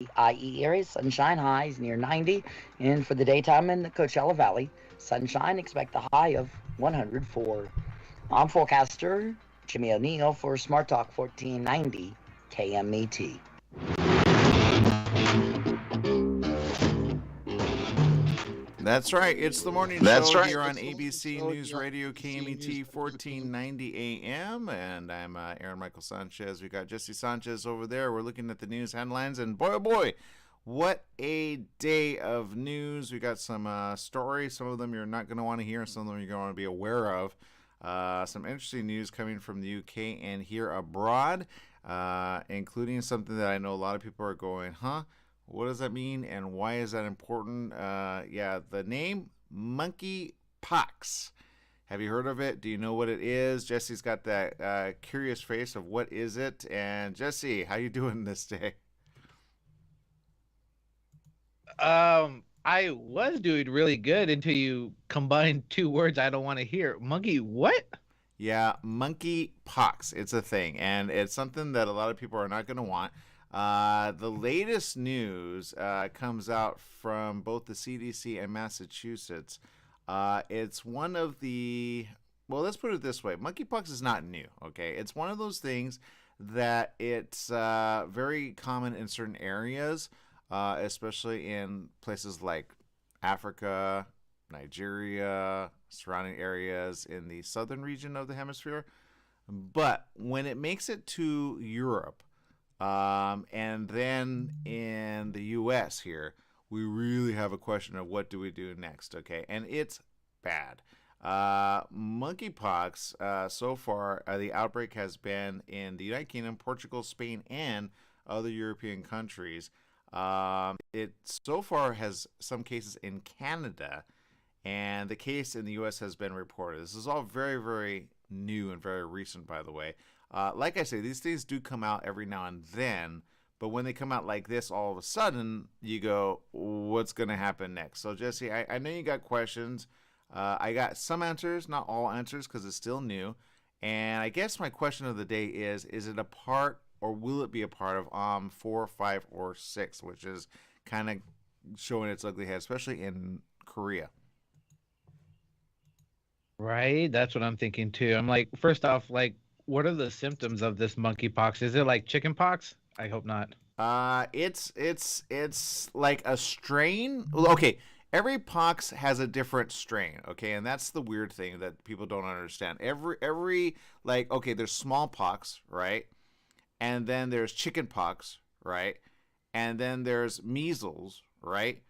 IE area, sunshine highs near 90. And for the daytime in the Coachella Valley, sunshine, expect a high of 104. I'm forecaster Jimmy O'Neill for Smart Talk 1490 KMET. That's right. It's the morning show here on ABC News Radio KMET 1490 AM. And I'm Aaron Michael Sanchez. We got Jesse Sanchez over there. We're looking at the news headlines. And boy, oh boy, what a day of news. We got some stories. Some of them you're not going to want to hear, and some of them you're going to want to be aware of. Some interesting news coming from the UK and here abroad, including something that I know a lot of people are going, huh? What does that mean, and why is that important? The name monkey pox. Have you heard of it? Do you know what it is? Jesse's got that curious face of what is it. And Jesse, how you doing this day? I was doing really good until you combined two words I don't want to hear. Monkey what? Yeah, monkey pox. It's a thing, and it's something that a lot of people are not going to want. The latest news comes out from both the CDC and Massachusetts. It's one of well, let's put it this way. Monkeypox is not new, okay? It's one of those things that it's very common in certain areas, especially in places like Africa, Nigeria, surrounding areas in the southern region of the hemisphere. But when it makes it to Europe, and then in the U.S. here, we really have a question of what do we do next, okay? And it's bad. Monkeypox, so far, the outbreak has been in the United Kingdom, Portugal, Spain, and other European countries. It so far has some cases in Canada, and the case in the U.S. has been reported. This is all very, very new and very recent, by the way. Like I say, these things do come out every now and then, but when they come out like this, all of a sudden, you go, what's going to happen next? So, Jesse, I know you got questions. I got some answers, not all answers, because it's still new. And I guess my question of the day is it a part, or will it be a part of 4, 5, or 6, which is kind of showing its ugly head, especially in Korea? Right? That's what I'm thinking too. I'm like, first off, like, what are the symptoms of this monkeypox? Is it like chickenpox? I hope not. It's like a strain. Well, okay, every pox has a different strain. Okay, and that's the weird thing that people don't understand. Every like, okay, there's smallpox, right? And then there's chickenpox, right? And then there's measles, right?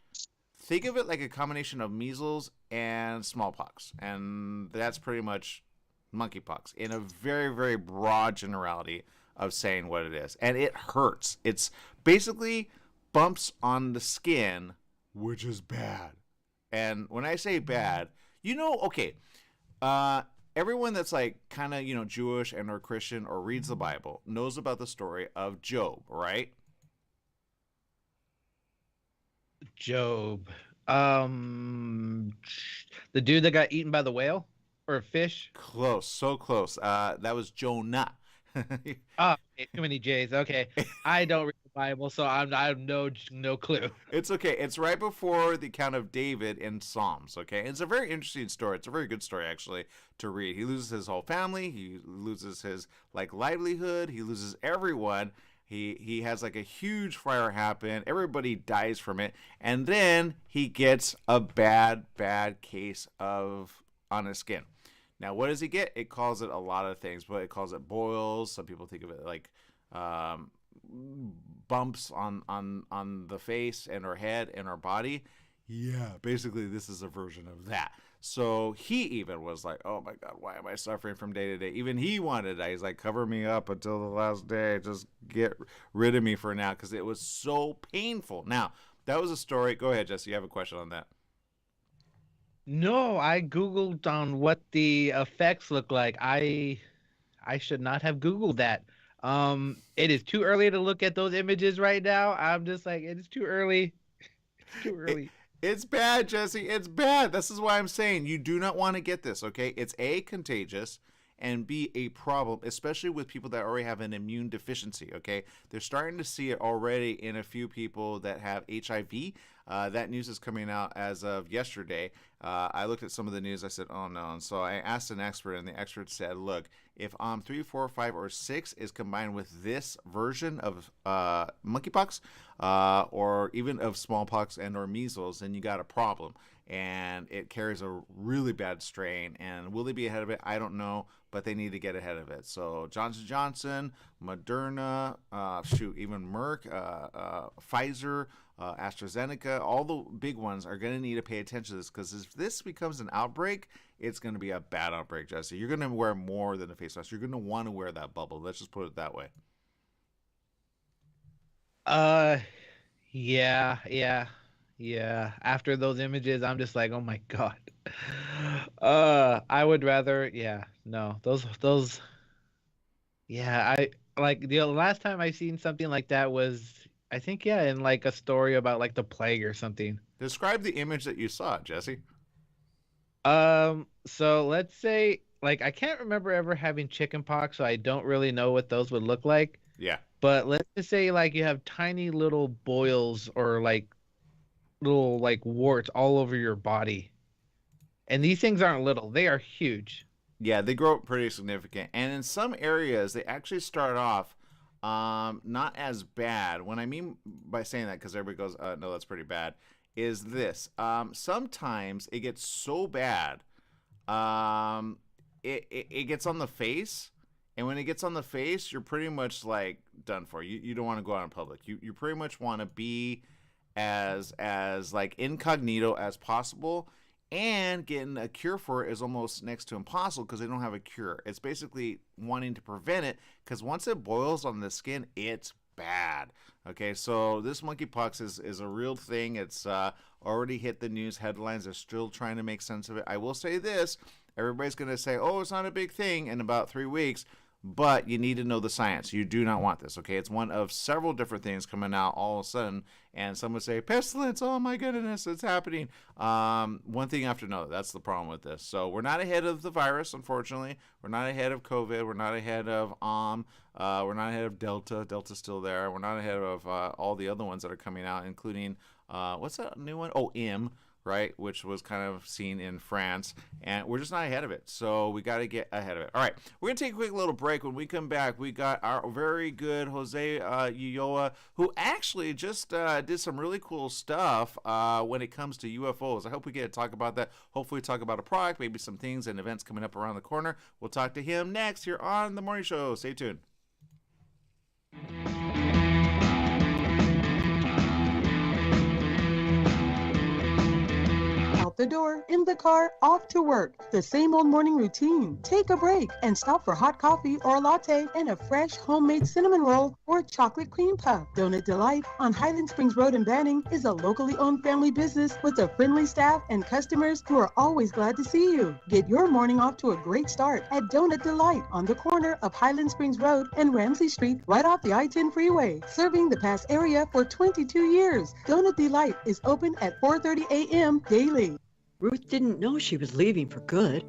Think of it like a combination of measles and smallpox, and that's pretty much monkeypox in a very, very broad generality of saying what it is. And it hurts. It's basically bumps on the skin, which is bad. And when I say bad, okay, everyone that's like kind of, Jewish and or Christian or reads the Bible knows about the story of Job, right? Job. The dude that got eaten by the whale or a fish? Close, so close. That was Jonah. Oh, okay, too many J's. Okay, I don't read the Bible, so I have no clue. It's okay. It's right before the account of David in Psalms. Okay, it's a very interesting story. It's a very good story actually to read. He loses his whole family. He loses his livelihood. He loses everyone. He has like a huge fire happen. Everybody dies from it, and then he gets a bad case of on his skin. Now, what does he get? It calls it a lot of things, but it calls it boils. Some people think of it like bumps on the face and her head and her body. Yeah, basically, this is a version of that. So he even was like, oh my God, why am I suffering from day to day? Even he wanted that. He's like, cover me up until the last day. Just get rid of me for now, because it was so painful. Now, that was a story. Go ahead, Jesse. You have a question on that. No, I Googled on what the effects look like. I should not have Googled that. It is too early to look at those images right now. I'm just like, it is too early. It's too early. It's bad, Jesse. It's bad. This is why I'm saying you do not want to get this, okay? It's contagious, and be a problem, especially with people that already have an immune deficiency. Okay, they're starting to see it already in a few people that have HIV. That news is coming out as of yesterday. I looked at some of the news. I said, "Oh no!" And so I asked an expert, and the expert said, "Look, if 3, 4, 5, or 6 is combined with this version of monkeypox, or even of smallpox and/or measles, then you got a problem, and it carries a really bad strain. And will they be ahead of it? I don't know, but they need to get ahead of it. So Johnson & Johnson, Moderna, even Merck, Pfizer." AstraZeneca, all the big ones are going to need to pay attention to this, because if this becomes an outbreak, it's going to be a bad outbreak, Jesse. You're going to wear more than a face mask. You're going to want to wear that bubble. Let's just put it that way. Yeah. After those images, I'm just like, oh my God. I would rather, those. Yeah, I like the last time I seen something like that was, I think, in like a story about like the plague or something. Describe the image that you saw, Jesse. So let's say, like, I can't remember ever having chicken pox, so I don't really know what those would look like. Yeah. But let's just say like you have tiny little boils or like little like warts all over your body. And these things aren't little, they are huge. Yeah, they grow up pretty significant. And in some areas, they actually start off not as bad. What I mean by saying that, because everybody goes, no, that's pretty bad, is this. Sometimes it gets so bad, it gets on the face. And when it gets on the face, you're pretty much like done for. You don't want to go out in public. You pretty much want to be as like incognito as possible. And getting a cure for it is almost next to impossible, because they don't have a cure. It's basically wanting to prevent it, because once it boils on the skin, it's bad. Okay, so this monkeypox is a real thing. It's already hit the news headlines. They're still trying to make sense of it. I will say this. Everybody's going to say, oh, it's not a big thing in about 3 weeks. But you need to know the science. You do not want this, okay? It's one of several different things coming out all of a sudden, and some would say, pestilence, oh my goodness, it's happening. One thing after another. That's the problem with this. So we're not ahead of the virus, unfortunately. We're not ahead of COVID. We're not ahead of we're not ahead of Delta. Delta's still there. We're not ahead of all the other ones that are coming out, including, what's that new one? Oh, M. Right, which was kind of seen in France, and we're just not ahead of it. So we got to get ahead of it. All right, we're gonna take a quick little break. When we come back, we got our very good Jose Ulloa, who actually just did some really cool stuff when it comes to UFOs. I hope we get to talk about that. Hopefully, talk about a product, maybe some things and events coming up around the corner. We'll talk to him next here on the Morning Show. Stay tuned. The door, in the car, off to work. The same old morning routine. Take a break and stop for hot coffee or a latte and a fresh homemade cinnamon roll or chocolate cream puff. Donut Delight on Highland Springs Road in Banning is a locally owned family business with a friendly staff and customers who are always glad to see you. Get your morning off to a great start at Donut Delight on the corner of Highland Springs Road and Ramsey Street, right off the I-10 freeway. Serving the Pass area for 22 years. Donut Delight is open at 4:30 a.m. daily. Ruth didn't know she was leaving for good.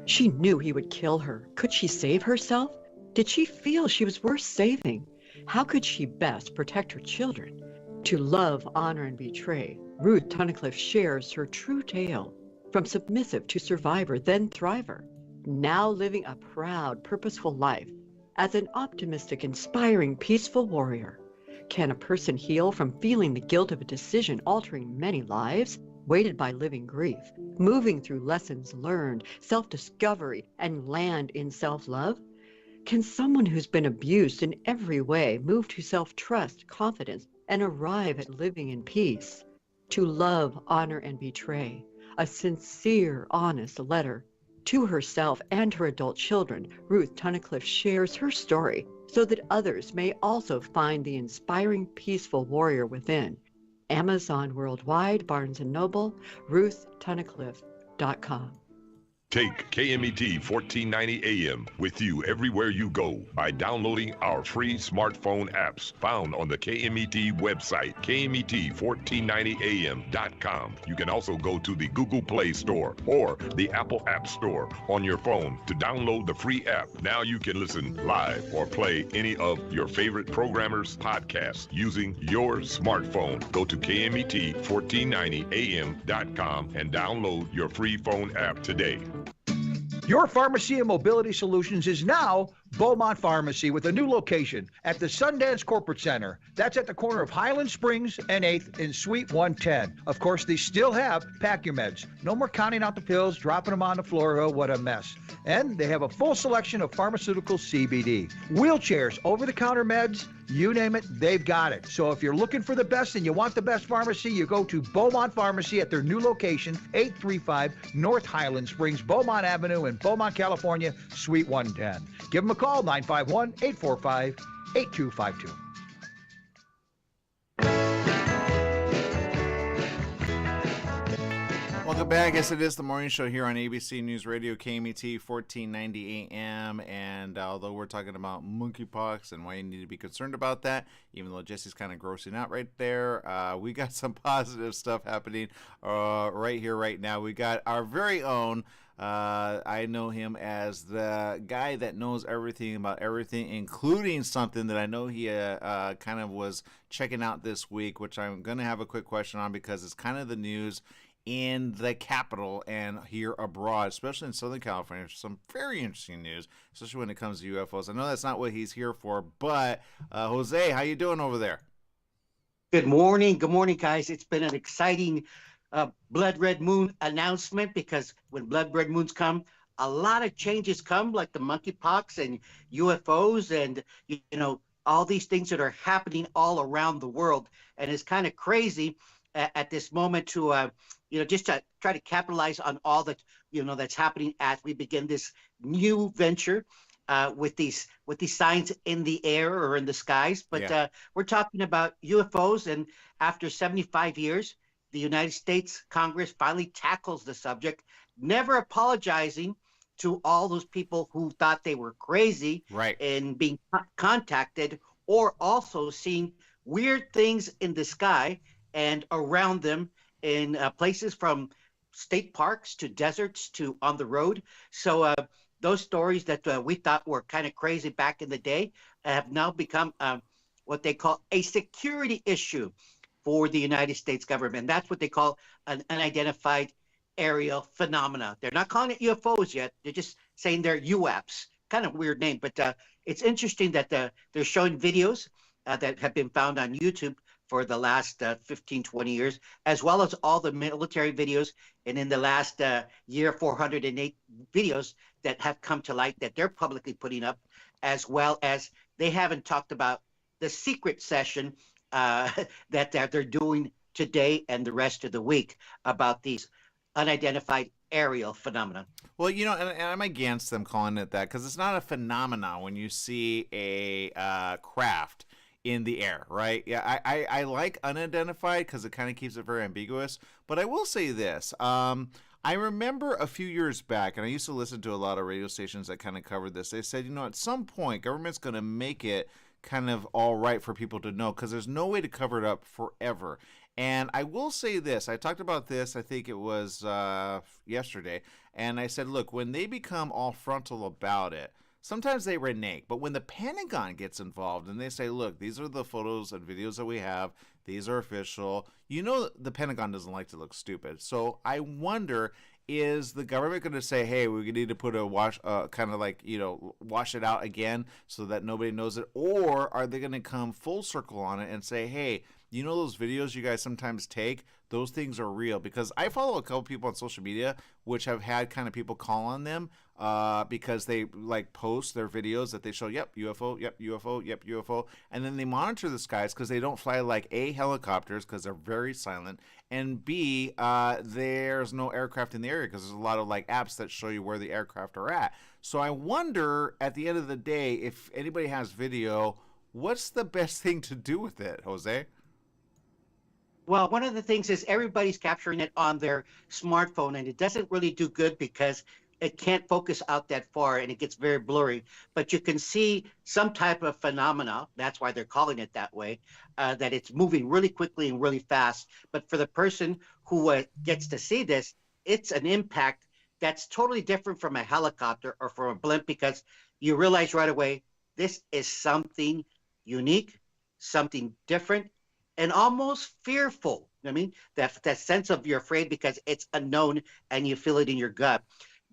She knew he would kill her. Could she save herself? Did she feel she was worth saving? How could she best protect her children? To love, honor, and betray, Ruth Tunnicliffe shares her true tale. From submissive to survivor, then thriver. Now living a proud, purposeful life as an optimistic, inspiring, peaceful warrior. Can a person heal from feeling the guilt of a decision altering many lives? Weighted by living grief, moving through lessons learned, self-discovery, and land in self-love? Can someone who's been abused in every way move to self-trust, confidence, and arrive at living in peace? To love, honor, and betray, a sincere, honest letter. To herself and her adult children, Ruth Tunnicliffe shares her story so that others may also find the inspiring, peaceful warrior within. Amazon worldwide, Barnes & Noble, RuthTunnicliffe.com. Take KMET 1490 AM with you everywhere you go by downloading our free smartphone apps found on the KMET website, KMET1490am.com. You can also go to the Google Play Store or the Apple App Store on your phone to download the free app. Now you can listen live or play any of your favorite programmers' podcasts using your smartphone. Go to KMET1490am.com and download your free phone app today. Your Pharmacy and Mobility Solutions is now Beaumont Pharmacy with a new location at the Sundance Corporate Center. That's at the corner of Highland Springs and 8th in Suite 110. Of course, they still have Pack Your Meds. No more counting out the pills, dropping them on the floor. Oh, what a mess. And they have a full selection of pharmaceutical CBD. Wheelchairs, over-the-counter meds, you name it, they've got it. So if you're looking for the best and you want the best pharmacy, you go to Beaumont Pharmacy at their new location, 835 North Highland Springs, Beaumont Avenue in Beaumont, California, Suite 110. Give them a call, 951-845-8252. Welcome back. Yes, it is the morning show here on ABC News Radio, KMET 1490 AM. And although we're talking about monkeypox and why you need to be concerned about that, even though Jesse's kind of grossing out right there, we got some positive stuff happening right here, right now. We got our very own, I know him as the guy that knows everything about everything, including something that I know he kind of was checking out this week, which I'm going to have a quick question on because it's kind of the news in the capital and here abroad, especially in Southern California. Some very interesting news, especially when it comes to UFOs. I know that's not what he's here for, but Jose, how you doing over there? Good morning, guys. It's been an exciting Blood Red Moon announcement because when Blood Red Moons come, a lot of changes come, like the monkeypox and UFOs and all these things that are happening all around the world, and it's kind of crazy at this moment to just to try to capitalize on all that that's happening as we begin this new venture with these signs in the air or in the skies. But we're talking about UFOs, and after 75 years, the United States Congress finally tackles the subject, never apologizing to all those people who thought they were crazy and being contacted, or also seeing weird things in the sky and around them in places from state parks to deserts to on the road. So those stories that we thought were kind of crazy back in the day have now become what they call a security issue for the United States government. That's what they call an unidentified aerial phenomena. They're not calling it UFOs yet. They're just saying they're UAPs. Kind of weird name, but it's interesting that they're showing videos that have been found on YouTube for the last 15, 20 years, as well as all the military videos. And in the last year, 408 videos that have come to light that they're publicly putting up, as well as they haven't talked about the secret session that they're doing today and the rest of the week about these unidentified aerial phenomena. Well, and I'm against them calling it that because it's not a phenomenon when you see a craft in the air, right? Yeah, I like unidentified because it kind of keeps it very ambiguous. But I will say this. I remember a few years back, and I used to listen to a lot of radio stations that kind of covered this. They said, at some point, government's going to make it kind of all right for people to know because there's no way to cover it up forever. And I will say this. I talked about this, I think it was yesterday, and I said, look, when they become all frontal about it, sometimes they renege, but when the Pentagon gets involved and they say, look, these are the photos and videos that we have, these are official, the Pentagon doesn't like to look stupid. So I wonder, is the government going to say, hey, we need to put a wash it out again so that nobody knows it? Or are they going to come full circle on it and say, hey, those videos you guys sometimes take, those things are real? Because I follow a couple people on social media which have had kind of people call on them because they post their videos that they show, yep, UFO, yep, UFO, yep, UFO. And then they monitor the skies because they don't fly like A, helicopters because they're very silent, and B, there's no aircraft in the area because there's a lot of apps that show you where the aircraft are at. So I wonder at the end of the day, if anybody has video, what's the best thing to do with it, Jose? Well, one of the things is everybody's capturing it on their smartphone, and it doesn't really do good because it can't focus out that far and it gets very blurry, but you can see some type of phenomena. That's why they're calling it that way, that it's moving really quickly and really fast. But for the person who gets to see this, it's an impact that's totally different from a helicopter or from a blimp, because you realize right away, this is something unique, something different, and almost fearful. I mean, that sense of you're afraid because it's unknown and you feel it in your gut.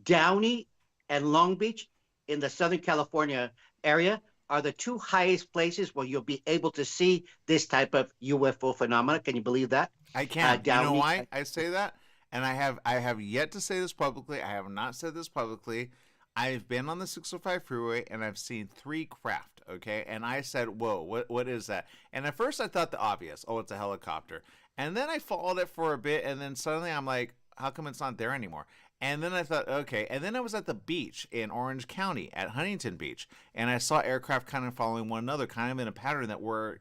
Downey and Long Beach in the Southern California area are the two highest places where you'll be able to see this type of UFO phenomena. Can you believe that? I can. You know why I say that? And I have yet to say this publicly. I have not said this publicly. I've been on the 605 freeway and I've seen 3 craft, okay? And I said, whoa, what is that? And at first I thought the obvious, oh, it's a helicopter. And then I followed it for a bit, and then suddenly I'm like, how come it's not there anymore? And then I thought, okay. And then I was at the beach in Orange County at Huntington Beach, and I saw aircraft kind of following one another, kind of in a pattern that were,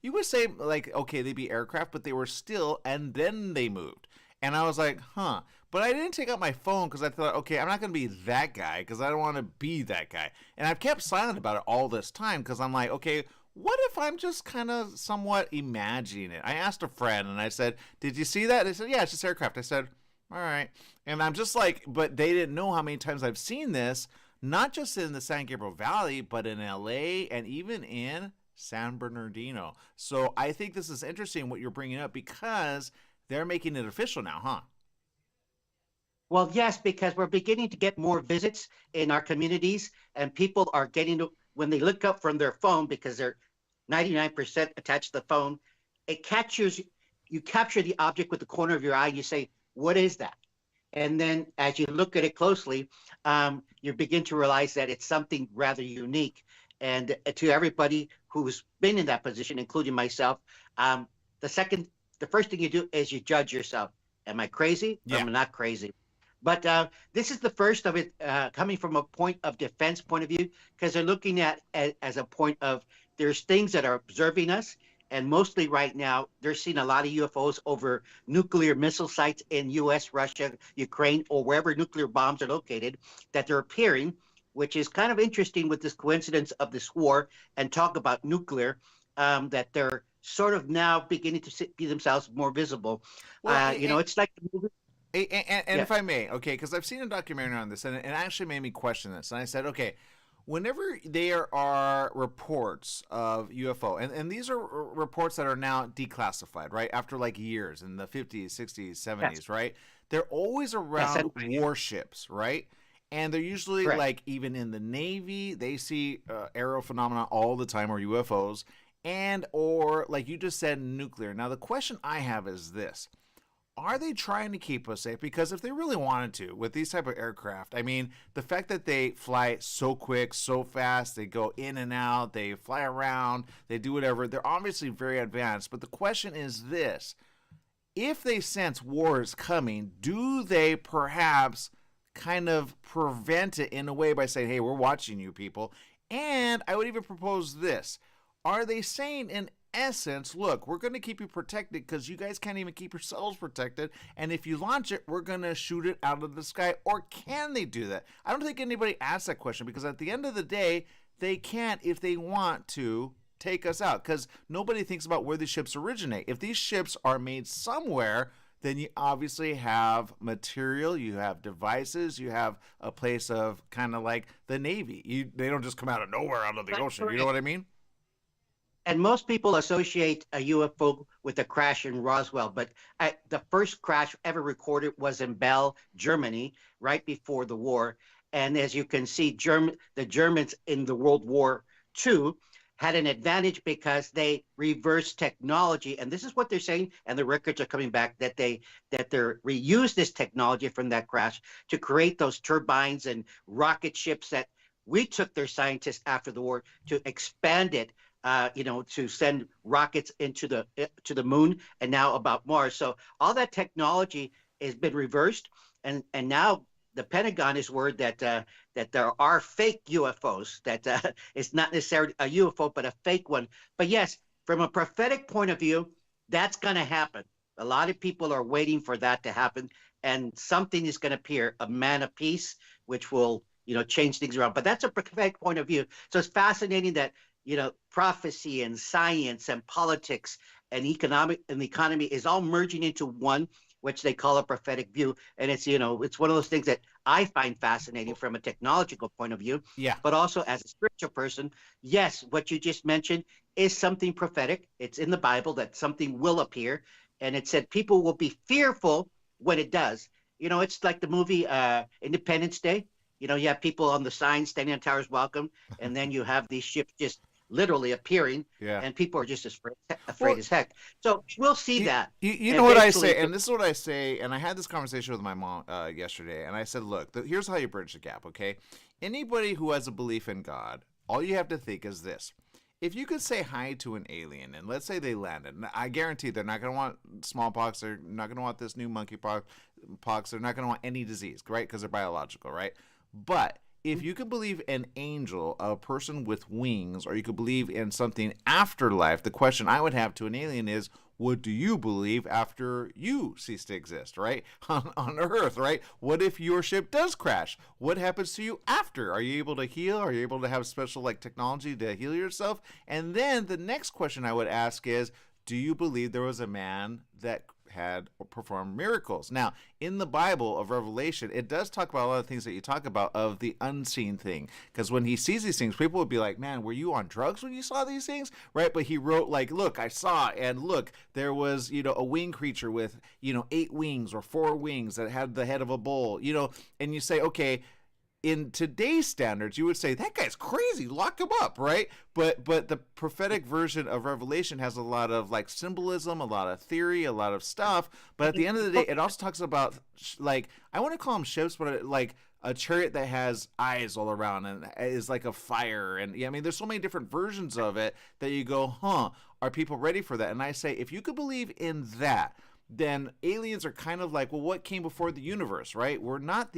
you would say, like, okay, they'd be aircraft, but they were still, and then they moved. And I was like, huh. But I didn't take out my phone because I thought, okay, I'm not going to be that guy because I don't want to be that guy. And I've kept silent about it all this time because I'm like, okay, what if I'm just kind of somewhat imagining it? I asked a friend and I said, did you see that? They said, yeah, it's just aircraft. I said, all right. And I'm just like, but they didn't know how many times I've seen this, not just in the San Gabriel Valley, but in LA and even in San Bernardino. So I think this is interesting what you're bringing up because they're making it official now, huh? Well, yes, because we're beginning to get more visits in our communities, and people are getting to, when they look up from their phone, because they're 99% attached to the phone, it captures, you capture the object with the corner of your eye, you say, what is that? And then as you look at it closely, you begin to realize that it's something rather unique. And to everybody who's been in that position, including myself, the first thing you do is you judge yourself. Am I crazy? Yeah. Am I not crazy? But this is the first of it coming from a point of defense point of view, because they're looking at as a point of there's things that are observing us. And mostly right now, they're seeing a lot of UFOs over nuclear missile sites in U.S., Russia, Ukraine, or wherever nuclear bombs are located that they're appearing, which is kind of interesting with this coincidence of this war and talk about nuclear, that they're sort of now beginning to be themselves more visible. Well, it's like the movie. And if I may, okay, because I've seen a documentary on this, and it actually made me question this. And I said, okay, whenever there are reports of UFO, and these are reports that are now declassified, right, after like years in the 50s, 60s, 70s, yes. Right? They're always around warships, right? And they're usually like even in the Navy, they see aerial phenomena all the time, or UFOs, and or like you just said, nuclear. Now, the question I have is this. Are they trying to keep us safe? Because if they really wanted to, with these type of aircraft, I mean, the fact that they fly so quick, so fast, they go in and out, they fly around, they do whatever, they're obviously very advanced. But the question is this. If they sense war is coming, do they perhaps kind of prevent it in a way by saying, hey, we're watching you people? And I would even propose this. Are they saying in essence, look, we're going to keep you protected because you guys can't even keep yourselves protected, and if you launch it, we're going to shoot it out of the sky? Or can they do that? I don't think anybody asked that question, because at the end of the day, they can't, if they want to, take us out, because nobody thinks about where these ships originate. If these ships are made somewhere, then you obviously have material, you have devices, you have a place of kind of like the Navy. They don't just come out of nowhere out of the ocean. You know what I mean? And most people associate a UFO with a crash in Roswell, but the first crash ever recorded was in Bell, Germany, right before the war. And as you can see, the Germans in the World War II had an advantage because they reversed technology. And this is what they're saying, and the records are coming back, that they reused this technology from that crash to create those turbines and rocket ships that we took their scientists after the war to expand it. To send rockets into the moon, and now about Mars. So all that technology has been reversed, and now the Pentagon is worried that there are fake UFOs. That it's not necessarily a UFO, but a fake one. But yes, from a prophetic point of view, that's going to happen. A lot of people are waiting for that to happen. and something is going to appear, a man of peace, which will, change things around. But that's a prophetic point of view. So it's fascinating that, prophecy and science and politics and the economy is all merging into one, which they call a prophetic view. And it's, it's one of those things that I find fascinating from a technological point of view. Yeah. But also as a spiritual person, yes, what you just mentioned is something prophetic. It's in the Bible that something will appear. And it said people will be fearful when it does. It's like the movie Independence Day. You have people on the sign standing on towers, welcome. And then you have these ships just literally appearing. Yeah. And people are just afraid as heck. So we'll see that. You know what I say, and this is what I say, and I had this conversation with my mom yesterday, and I said, look, here's how you bridge the gap, okay? Anybody who has a belief in God, all you have to think is this. If you could say hi to an alien, and let's say they landed, and I guarantee they're not going to want smallpox, they're not going to want this new monkeypox, they're not going to want any disease, right? Because they're biological, right? But if you could believe an angel, a person with wings, or you could believe in something afterlife, the question I would have to an alien is, what do you believe after you cease to exist, right? On Earth, right? What if your ship does crash? What happens to you after? Are you able to heal? Are you able to have special technology to heal yourself? And then the next question I would ask is, do you believe there was a man that had performed miracles? Now, in the Bible of Revelation, it does talk about a lot of things that you talk about of the unseen thing. Because when he sees these things, people would be like, man, were you on drugs when you saw these things? Right? But he wrote look, I saw, and look, there was, a wing creature with, 8 wings or 4 wings that had the head of a bull, and you say, okay, in today's standards, you would say that guy's crazy. Lock him up, right? But the prophetic version of Revelation has a lot of symbolism, a lot of theory, a lot of stuff. But at the end of the day, it also talks about I want to call them ships, but a chariot that has eyes all around and is like a fire. And yeah, I mean, there's so many different versions of it that you go, are people ready for that? And I say, if you could believe in that, then aliens are kind of well, what came before the universe, right? We're not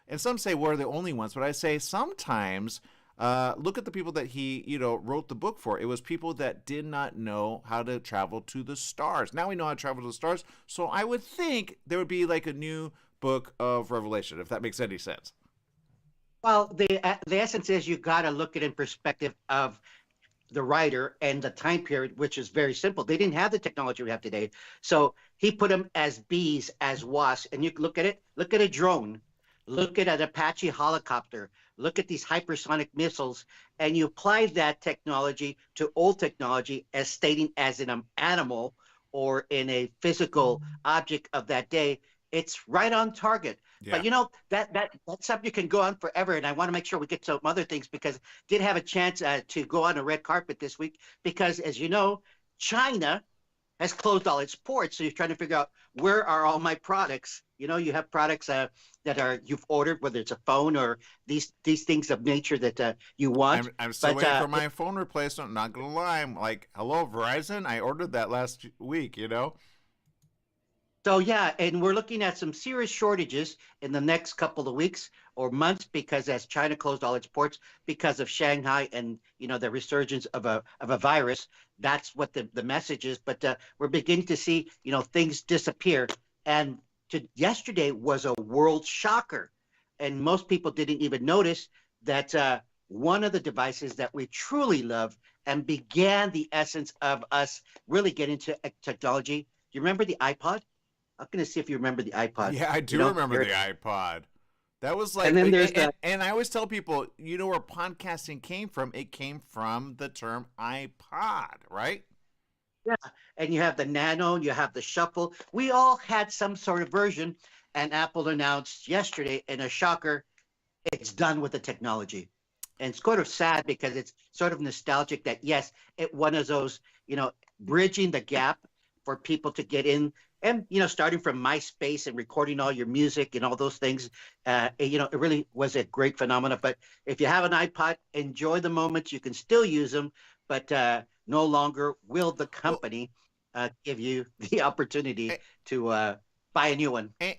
and some say we're the only ones, but I say sometimes look at the people that he, wrote the book for. It was people that did not know how to travel to the stars. Now we know how to travel to the stars. So I would think there would be a new book of Revelation, if that makes any sense. Well, the essence is you got to look at it in perspective of the writer and the time period, which is very simple. They didn't have the technology we have today. So he put them as bees, as wasps. And you look at it, look at a drone, look at an Apache helicopter, look at these hypersonic missiles, and you apply that technology to old technology as stating as in an animal or in a physical object of that day. It's right on target. Yeah. But that subject can go on forever, and I want to make sure we get to some other things because I did have a chance to go on a red carpet this week because, as you know, China has closed all its ports. So you're trying to figure out where are all my products. You have products that you've ordered, whether it's a phone or these things of nature that you want. I'm still waiting for my phone replacement. I'm not gonna lie. I'm like, hello, Verizon. I ordered that last week. So yeah, and we're looking at some serious shortages in the next couple of weeks or months because as China closed all its ports because of Shanghai and the resurgence of a virus, that's what the message is. But we're beginning to see things disappear. And yesterday was a world shocker, and most people didn't even notice that one of the devices that we truly love and began the essence of us really getting into technology. Do you remember the iPod? I'm going to see if you remember the iPod. Yeah, I do remember the iPod. That was and then there's and I always tell people, where podcasting came from? It came from the term iPod, right? Yeah, and you have the Nano, you have the Shuffle. We all had some sort of version, and Apple announced yesterday in a shocker, it's done with the technology. And it's sort of sad because it's sort of nostalgic that, yes, it one of those, bridging the gap for people to get in. And, starting from MySpace and recording all your music and all those things, it really was a great phenomenon. But if you have an iPod, enjoy the moments. You can still use them, but no longer will the company give you the opportunity to buy a new one. And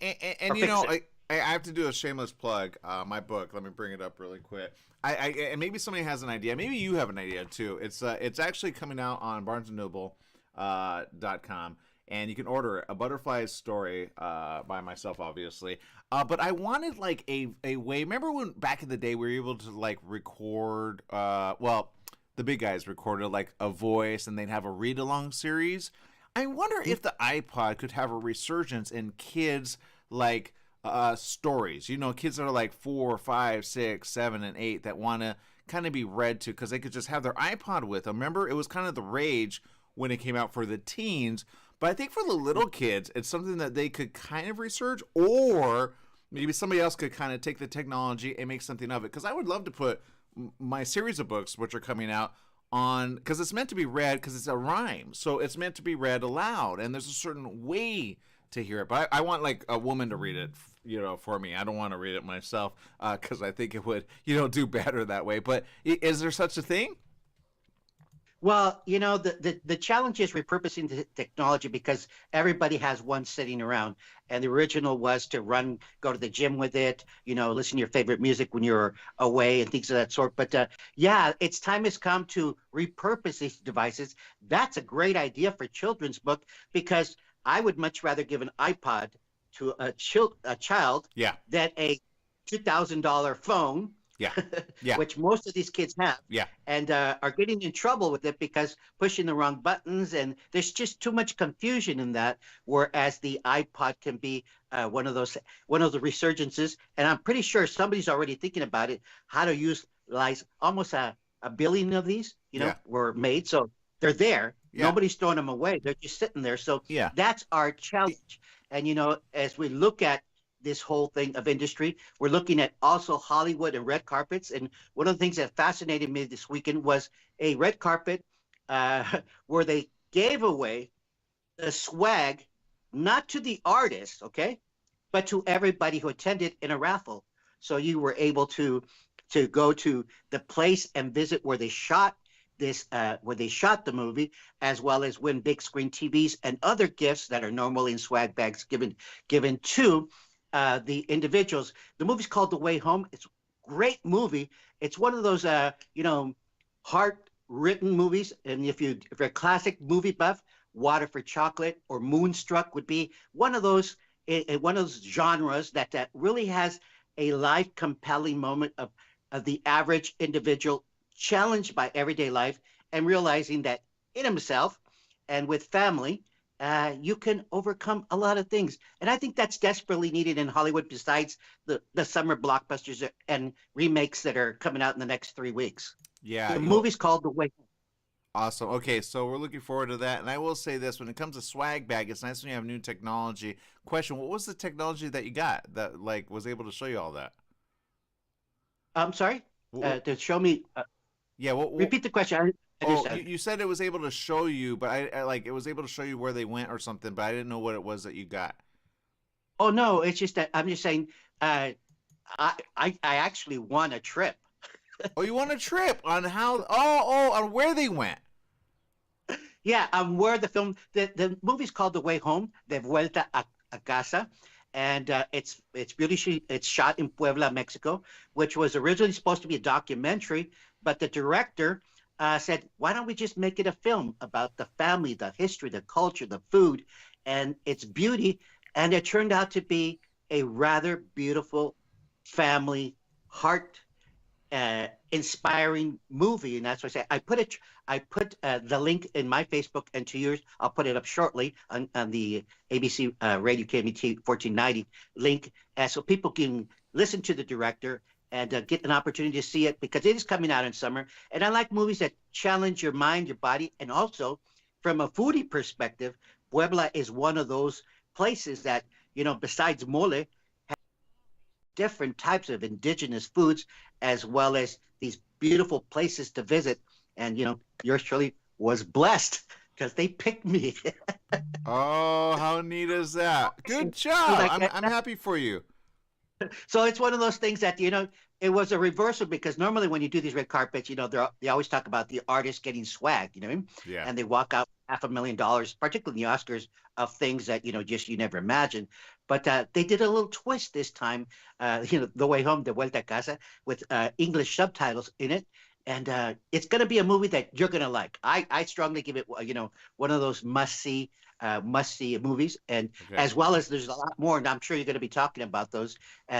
I have to do a shameless plug. My book, let me bring it up really quick. And maybe somebody has an idea. Maybe you have an idea, too. It's actually coming out on BarnesandNoble.com. and you can order it, A Butterfly's Story, by myself, obviously. But I wanted like a way. Remember when back in the day we were able to like record? Well, the big guys recorded like a voice, and they'd have a read along series. I wonder if the iPod could have a resurgence in kids like stories. You know, kids that are like 4, 5, 6, 7, and 8 that want to kind of be read to because they could just have their iPod with them. Remember, it was kind of the rage when it came out for the teens. But I think for the little kids, it's something that they could kind of research, or maybe somebody else could kind of take the technology and make something of it. Because I would love to put my series of books, which are coming out, on, because it's meant to be read, because it's a rhyme. So it's meant to be read aloud, and there's a certain way to hear it. But I want like a woman to read it, you know, for me. I don't want to read it myself because I think it would, you know, do better that way. But is there such a thing? Well, you know, the challenge is repurposing the technology because everybody has one sitting around. And the original was to go to the gym with it, you know, listen to your favorite music when you're away and things of that sort. But yeah, its time has come to repurpose these devices. That's a great idea for children's book because I would much rather give an iPod to a child than a $2,000 phone. Yeah, yeah. Which most of these kids have, and are getting in trouble with it because pushing the wrong buttons, and there's just too much confusion in that. Whereas the iPod can be one of the resurgences, and I'm pretty sure somebody's already thinking about it, how to utilize almost a billion of these, you know, were made, so they're there. Nobody's throwing them away; they're just sitting there. So that's our challenge. And you know, as we look at this whole thing of industry, we're looking at also Hollywood and red carpets. And one of the things that fascinated me this weekend was a red carpet where they gave away the swag, not to the artist, okay, but to everybody who attended in a raffle. So you were able to go to the place and visit where they shot the movie, as well as win big screen TVs and other gifts that are normally in swag bags given to the individuals. The movie's called The Way Home. It's a great movie. It's one of those, you know, heart-written movies. And if you're a classic movie buff, Water for Chocolate or Moonstruck would be one of those genres that really has a life compelling moment of the average individual challenged by everyday life and realizing that in himself and with family, you can overcome a lot of things. And I think that's desperately needed in Hollywood besides the summer blockbusters and remakes that are coming out in the next 3 weeks. Yeah. The movie's called The Way Home. Awesome. Okay, so we're looking forward to that. And I will say this, when it comes to swag bag, it's nice when you have new technology. Question, what was the technology that you got that like was able to show you all that? I'm sorry? To show me... repeat the question. You said it was able to show you, but I like it was able to show you where they went or something, but I didn't know what it was that you got. Oh no, it's just that I'm just saying. I actually won a trip. Oh, you won a trip on how? On where they went? Yeah, where the film. The movie's called The Way Home, De Vuelta a Casa, and it's beautifully. It's shot in Puebla, Mexico, which was originally supposed to be a documentary, but the director said, why don't we just make it a film about the family, the history, the culture, the food, and its beauty? And it turned out to be a rather beautiful family, heart inspiring movie. And that's why I say I put the link in my Facebook, and to yours, I'll put it up shortly on the ABC Radio KMT 1490 link, so people can listen to the director and get an opportunity to see it, because it is coming out in summer. And I like movies that challenge your mind, your body, and also from a foodie perspective, Puebla is one of those places that, you know, besides mole, have different types of indigenous foods, as well as these beautiful places to visit. And, you know, yours truly was blessed because they picked me. Oh, how neat is that? Good job. I'm happy for you. So it's one of those things that, you know, it was a reversal, because normally when you do these red carpets, you know, they always talk about the artist getting swag, you know what I mean? Yeah. And they walk out $500,000, particularly in the Oscars, of things that, you know, just you never imagined. But they did a little twist this time, you know, The Way Home, De Vuelta a Casa, with English subtitles in it. And it's going to be a movie that you're going to like. I strongly give it, you know, one of those must-see must-see movies, and Okay. as well as there's a lot more, and I'm sure you're going to be talking about those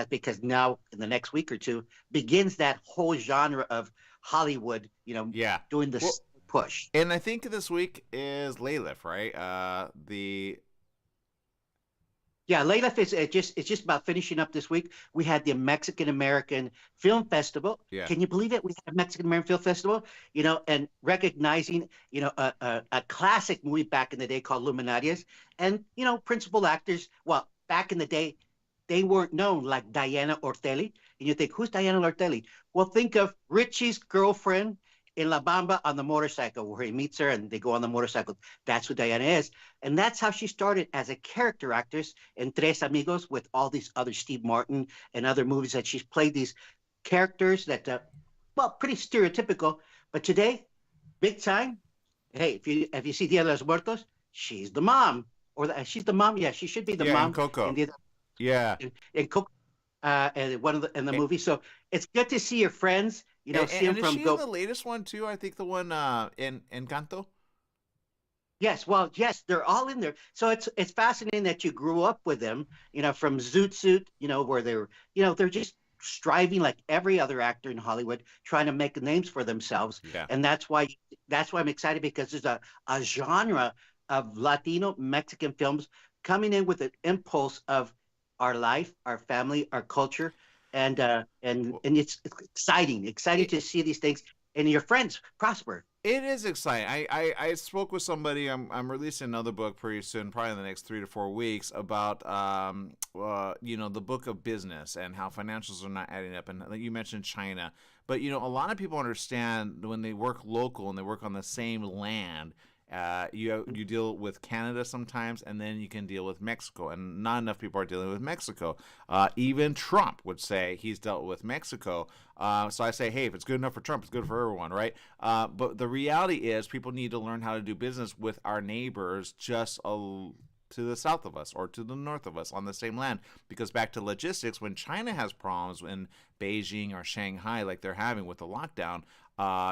because now in the next week or two begins that whole genre of Hollywood, Yeah. doing this Well, push. and I think this week is Layliff, right? Yeah, Layla it's just about finishing up this week. We had the Mexican American Film Festival. Yeah. Can you believe it? We had a Mexican American Film Festival, and recognizing, a classic movie back in the day called Luminarias. And, principal actors, well, back in the day, they weren't known, like Diana Ortelli. And you think, who's Diana Ortelli? Well, think of Richie's girlfriend in La Bamba on the motorcycle, where he meets her and they go on the motorcycle. That's who Diana is. And that's how she started as a character actress in Tres Amigos with all these other Steve Martin and other movies that she's played these characters that, pretty stereotypical. But today, big time. Hey, if you see Dia de los Muertos, she's the mom. She's the mom. Yeah, she should be the mom. In Coco. Yeah. In Coco. And one of the movie. So it's good to see your friends. See them and from is she in the latest one too? I think the one in Encanto. Yes, well, yes, they're all in there. So it's fascinating that you grew up with them, from Zoot Suit, where they're just striving like every other actor in Hollywood, trying to make names for themselves. Yeah. And that's why I'm excited, because there's a genre of Latino Mexican films coming in with an impulse of our life, our family, our culture. And it's exciting to see these things and your friends prosper. It is exciting. I spoke with somebody. I'm releasing another book pretty soon, probably in the next 3 to 4 weeks, about the book of business and how financials are not adding up. And you mentioned China, but a lot of people understand when they work local and they work on the same land. You deal with Canada sometimes, and then you can deal with Mexico, and not enough people are dealing with Mexico. Even Trump would say he's dealt with Mexico. So I say, hey, if it's good enough for Trump, it's good for everyone, right? But the reality is people need to learn how to do business with our neighbors just to the south of us or to the north of us on the same land. Because back to logistics, when China has problems in Beijing or Shanghai like they're having with the lockdown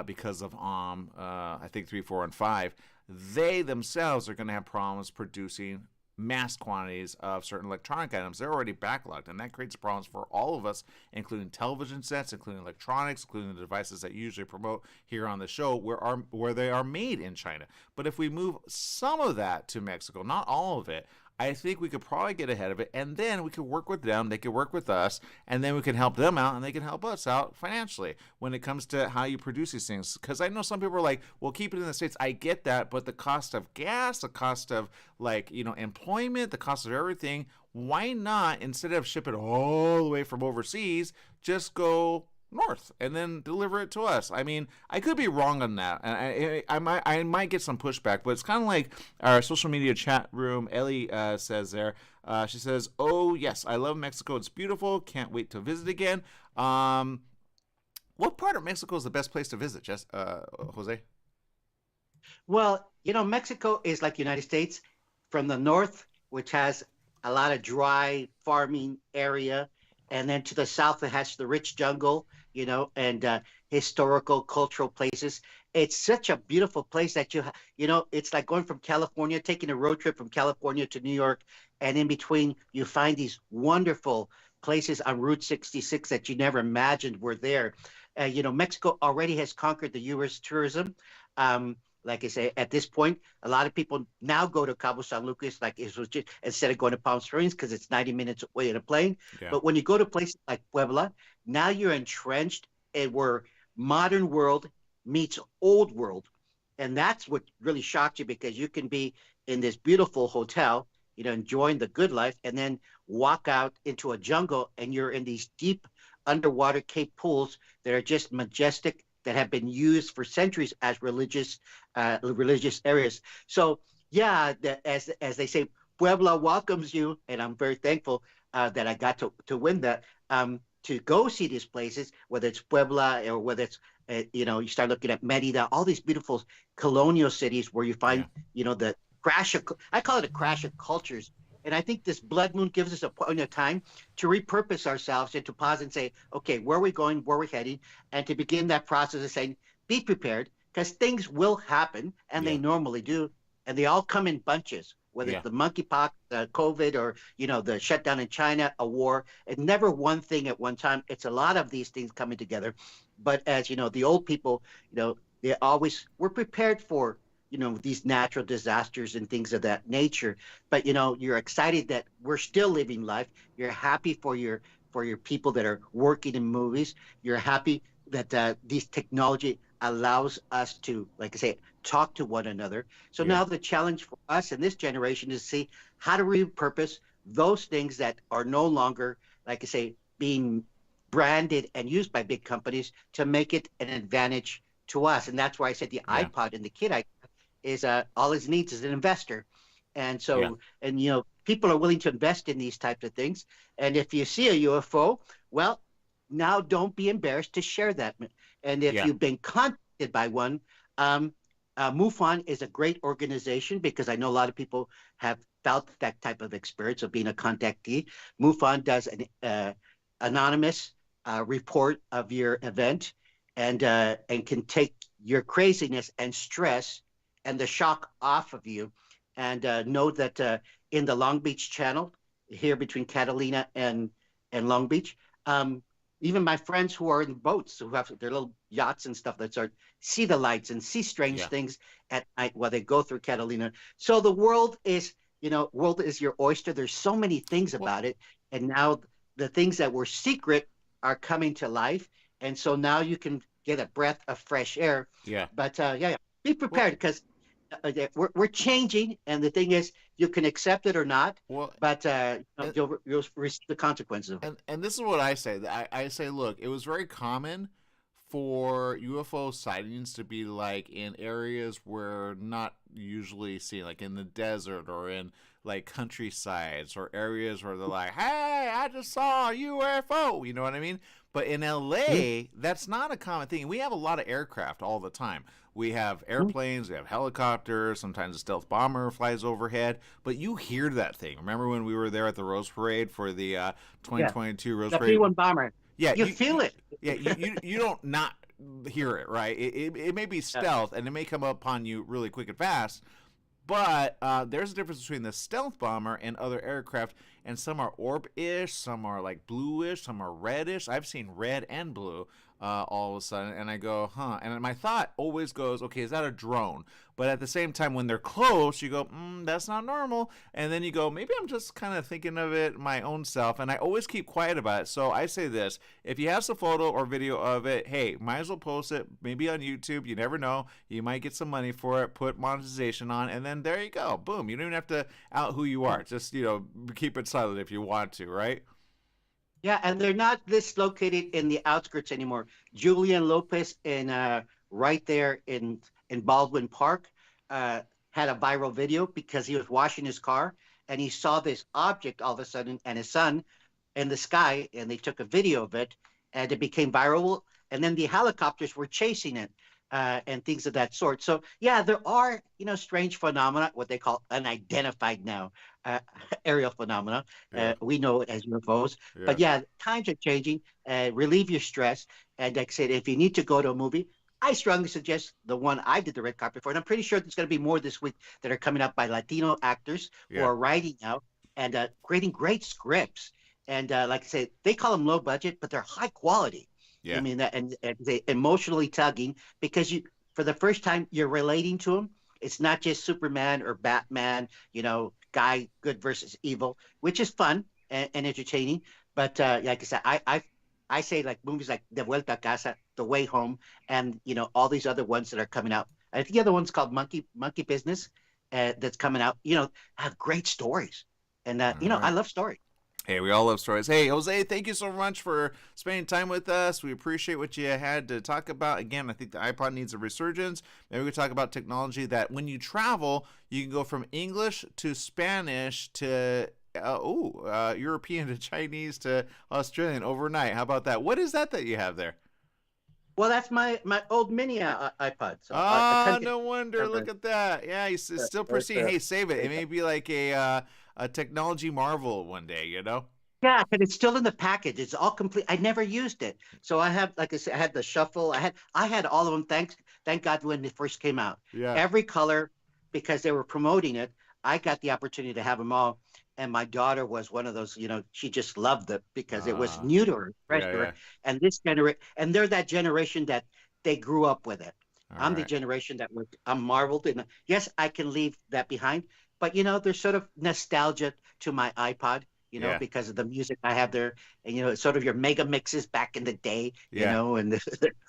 because of I think 3, 4, and 5, they themselves are going to have problems producing mass quantities of certain electronic items. They're already backlogged, and that creates problems for all of us, including television sets, including electronics, including the devices that you usually promote here on the show, where they are made in China. But if we move some of that to Mexico, not all of it, I think we could probably get ahead of it, and then we could work with them, they could work with us, and then we can help them out, and they can help us out financially when it comes to how you produce these things. Because I know some people are like, well, keep it in the States. I get that, but the cost of gas, the cost of, employment, the cost of everything, why not, instead of ship it all the way from overseas, just go north and then deliver it to us? I mean, I could be wrong on that, and I might get some pushback, but it's kind of like our social media chat room. Ellie says there, she says, oh yes, I love Mexico, it's beautiful, can't wait to visit again. What part of Mexico is the best place to visit, Jose? Well, Mexico is like United States from the north, which has a lot of dry farming area, and then to the south it has the rich jungle, and historical, cultural places. It's such a beautiful place that it's like going from California, taking a road trip from California to New York, and in between you find these wonderful places on Route 66 that you never imagined were there. Mexico already has conquered the U.S. tourism. Like I say, at this point, a lot of people now go to Cabo San Lucas, like it was just instead of going to Palm Springs, because it's 90 minutes away in a plane. Yeah. But when you go to places like Puebla, now you're entrenched in where modern world meets old world. And that's what really shocked you, because you can be in this beautiful hotel, enjoying the good life, and then walk out into a jungle and you're in these deep underwater cave pools that are just majestic, that have been used for centuries as religious areas. So yeah, as they say, Puebla welcomes you, and I'm very thankful that I got to win that, to go see these places, whether it's Puebla or whether it's you start looking at Merida, all these beautiful colonial cities where you find the crash of, I call it a crash of cultures. And I think this blood moon gives us a point of time to repurpose ourselves and to pause and say, okay, where are we going, where are we heading? And to begin that process of saying, be prepared, because things will happen, and they normally do. And they all come in bunches. whether Yeah. it's the monkeypox, COVID, or the shutdown in China, a war. It's never one thing at one time. It's a lot of these things coming together. But as you know, the old people, they always were prepared for these natural disasters and things of that nature. But you're excited that we're still living life. You're happy for your people that are working in movies. You're happy that these technology allows us to, like I say, talk to one another. So Yeah. now the challenge for us in this generation is to see how to repurpose those things that are no longer, like I say, being branded and used by big companies to make it an advantage to us. And that's why I said the Yeah. iPod and the kid iPod is all it needs is an investor. And so, Yeah. and people are willing to invest in these types of things. And if you see a UFO, well, now don't be embarrassed to share that. And if Yeah. you've been contacted by one, MUFON is a great organization because I know a lot of people have felt that type of experience of being a contactee. MUFON does an anonymous report of your event and can take your craziness and stress and the shock off of you. And know that in the Long Beach Channel, here between Catalina and Long Beach, even my friends who are in boats, who have their little yachts and stuff that start see the lights and see strange Yeah. things at night while they go through Catalina. So the world is, world is your oyster. There's so many things about it. And now the things that were secret are coming to life. And so now you can get a breath of fresh air. Yeah. But be prepared because we're changing. And the thing is, you can accept it or not, Well, but and- you'll receive the consequences of it. and this is what I say. I say, look, it was very common for UFO sightings to be like in areas where not usually seen, like in the desert or in like countrysides or areas where they're like, hey, I just saw a UFO. You know what I mean? But in LA, that's not a common thing. We have a lot of aircraft all the time. We have airplanes, we have helicopters, sometimes a stealth bomber flies overhead, but you hear that thing. Remember when we were there at the Rose Parade for the 2022 Rose The Parade? P-1 bomber. Yeah, you feel it. Yeah, you don't not hear it, right? It may be stealth, and it may come upon you really quick and fast, but there's a difference between the stealth bomber and other aircraft, and some are orb-ish, some are like bluish, some are reddish. I've seen red and blue all of a sudden, and I go, huh? And my thought always goes, okay, is that a drone? But at the same time, when they're close, you go, that's not normal. And then you go, maybe I'm just kind of thinking of it my own self. And I always keep quiet about it. So I say this, if you have some photo or video of it, hey, might as well post it, maybe on YouTube. You never know. You might get some money for it, put monetization on, and then there you go. Boom. You don't even have to out who you are. Just, keep it silent if you want to, right? Yeah, and they're not dislocated in the outskirts anymore. Julian Lopez right there in Baldwin Park had a viral video because he was washing his car and he saw this object all of a sudden and his son in the sky, and they took a video of it and it became viral. And then the helicopters were chasing it and things of that sort. So yeah, there are strange phenomena, what they call unidentified now aerial phenomena. Yeah. We know it as UFOs. Yeah. But yeah, times are changing. Relieve your stress. And like I said, if you need to go to a movie, I strongly suggest the one I did the red carpet for. And I'm pretty sure there's going to be more this week that are coming up by Latino actors who are writing out and creating great scripts. And like I said, they call them low budget, but they're high quality. Yeah. I mean, and they emotionally tugging because for the first time, you're relating to them. It's not just Superman or Batman, guy good versus evil, which is fun and entertaining. But like I said, I say like movies like De Vuelta a Casa, The Way Home, and all these other ones that are coming out. I think the other one's called Monkey Business that's coming out. Have great stories, and I love stories. Hey, we all love stories. Hey, Jose, thank you so much for spending time with us. We appreciate what you had to talk about. Again, I think the iPod needs a resurgence. Maybe we could talk about technology that when you travel, you can go from English to Spanish to European to Chinese to Australian overnight. How about that? What is that you have there? Well, that's my old mini iPod. So no wonder. Look at that. Yeah, it's still pristine. Hey, save it. It may be like a technology marvel one day, Yeah, but it's still in the package. It's all complete. I never used it. So I have, like I said, I had the shuffle. I had all of them. Thank God when they first came out. Yeah. Every color, because they were promoting it. I got the opportunity to have them all. And my daughter was one of those, she just loved it because it was new to her, fresh yeah, to her. yeah. And and they're that generation that they grew up with it. All I'm the right. generation that I'm marveled. And yes, I can leave that behind. But, there's sort of nostalgia to my iPod, Yeah. because of the music I have there. And, it's sort of your mega mixes back in the day, Yeah. and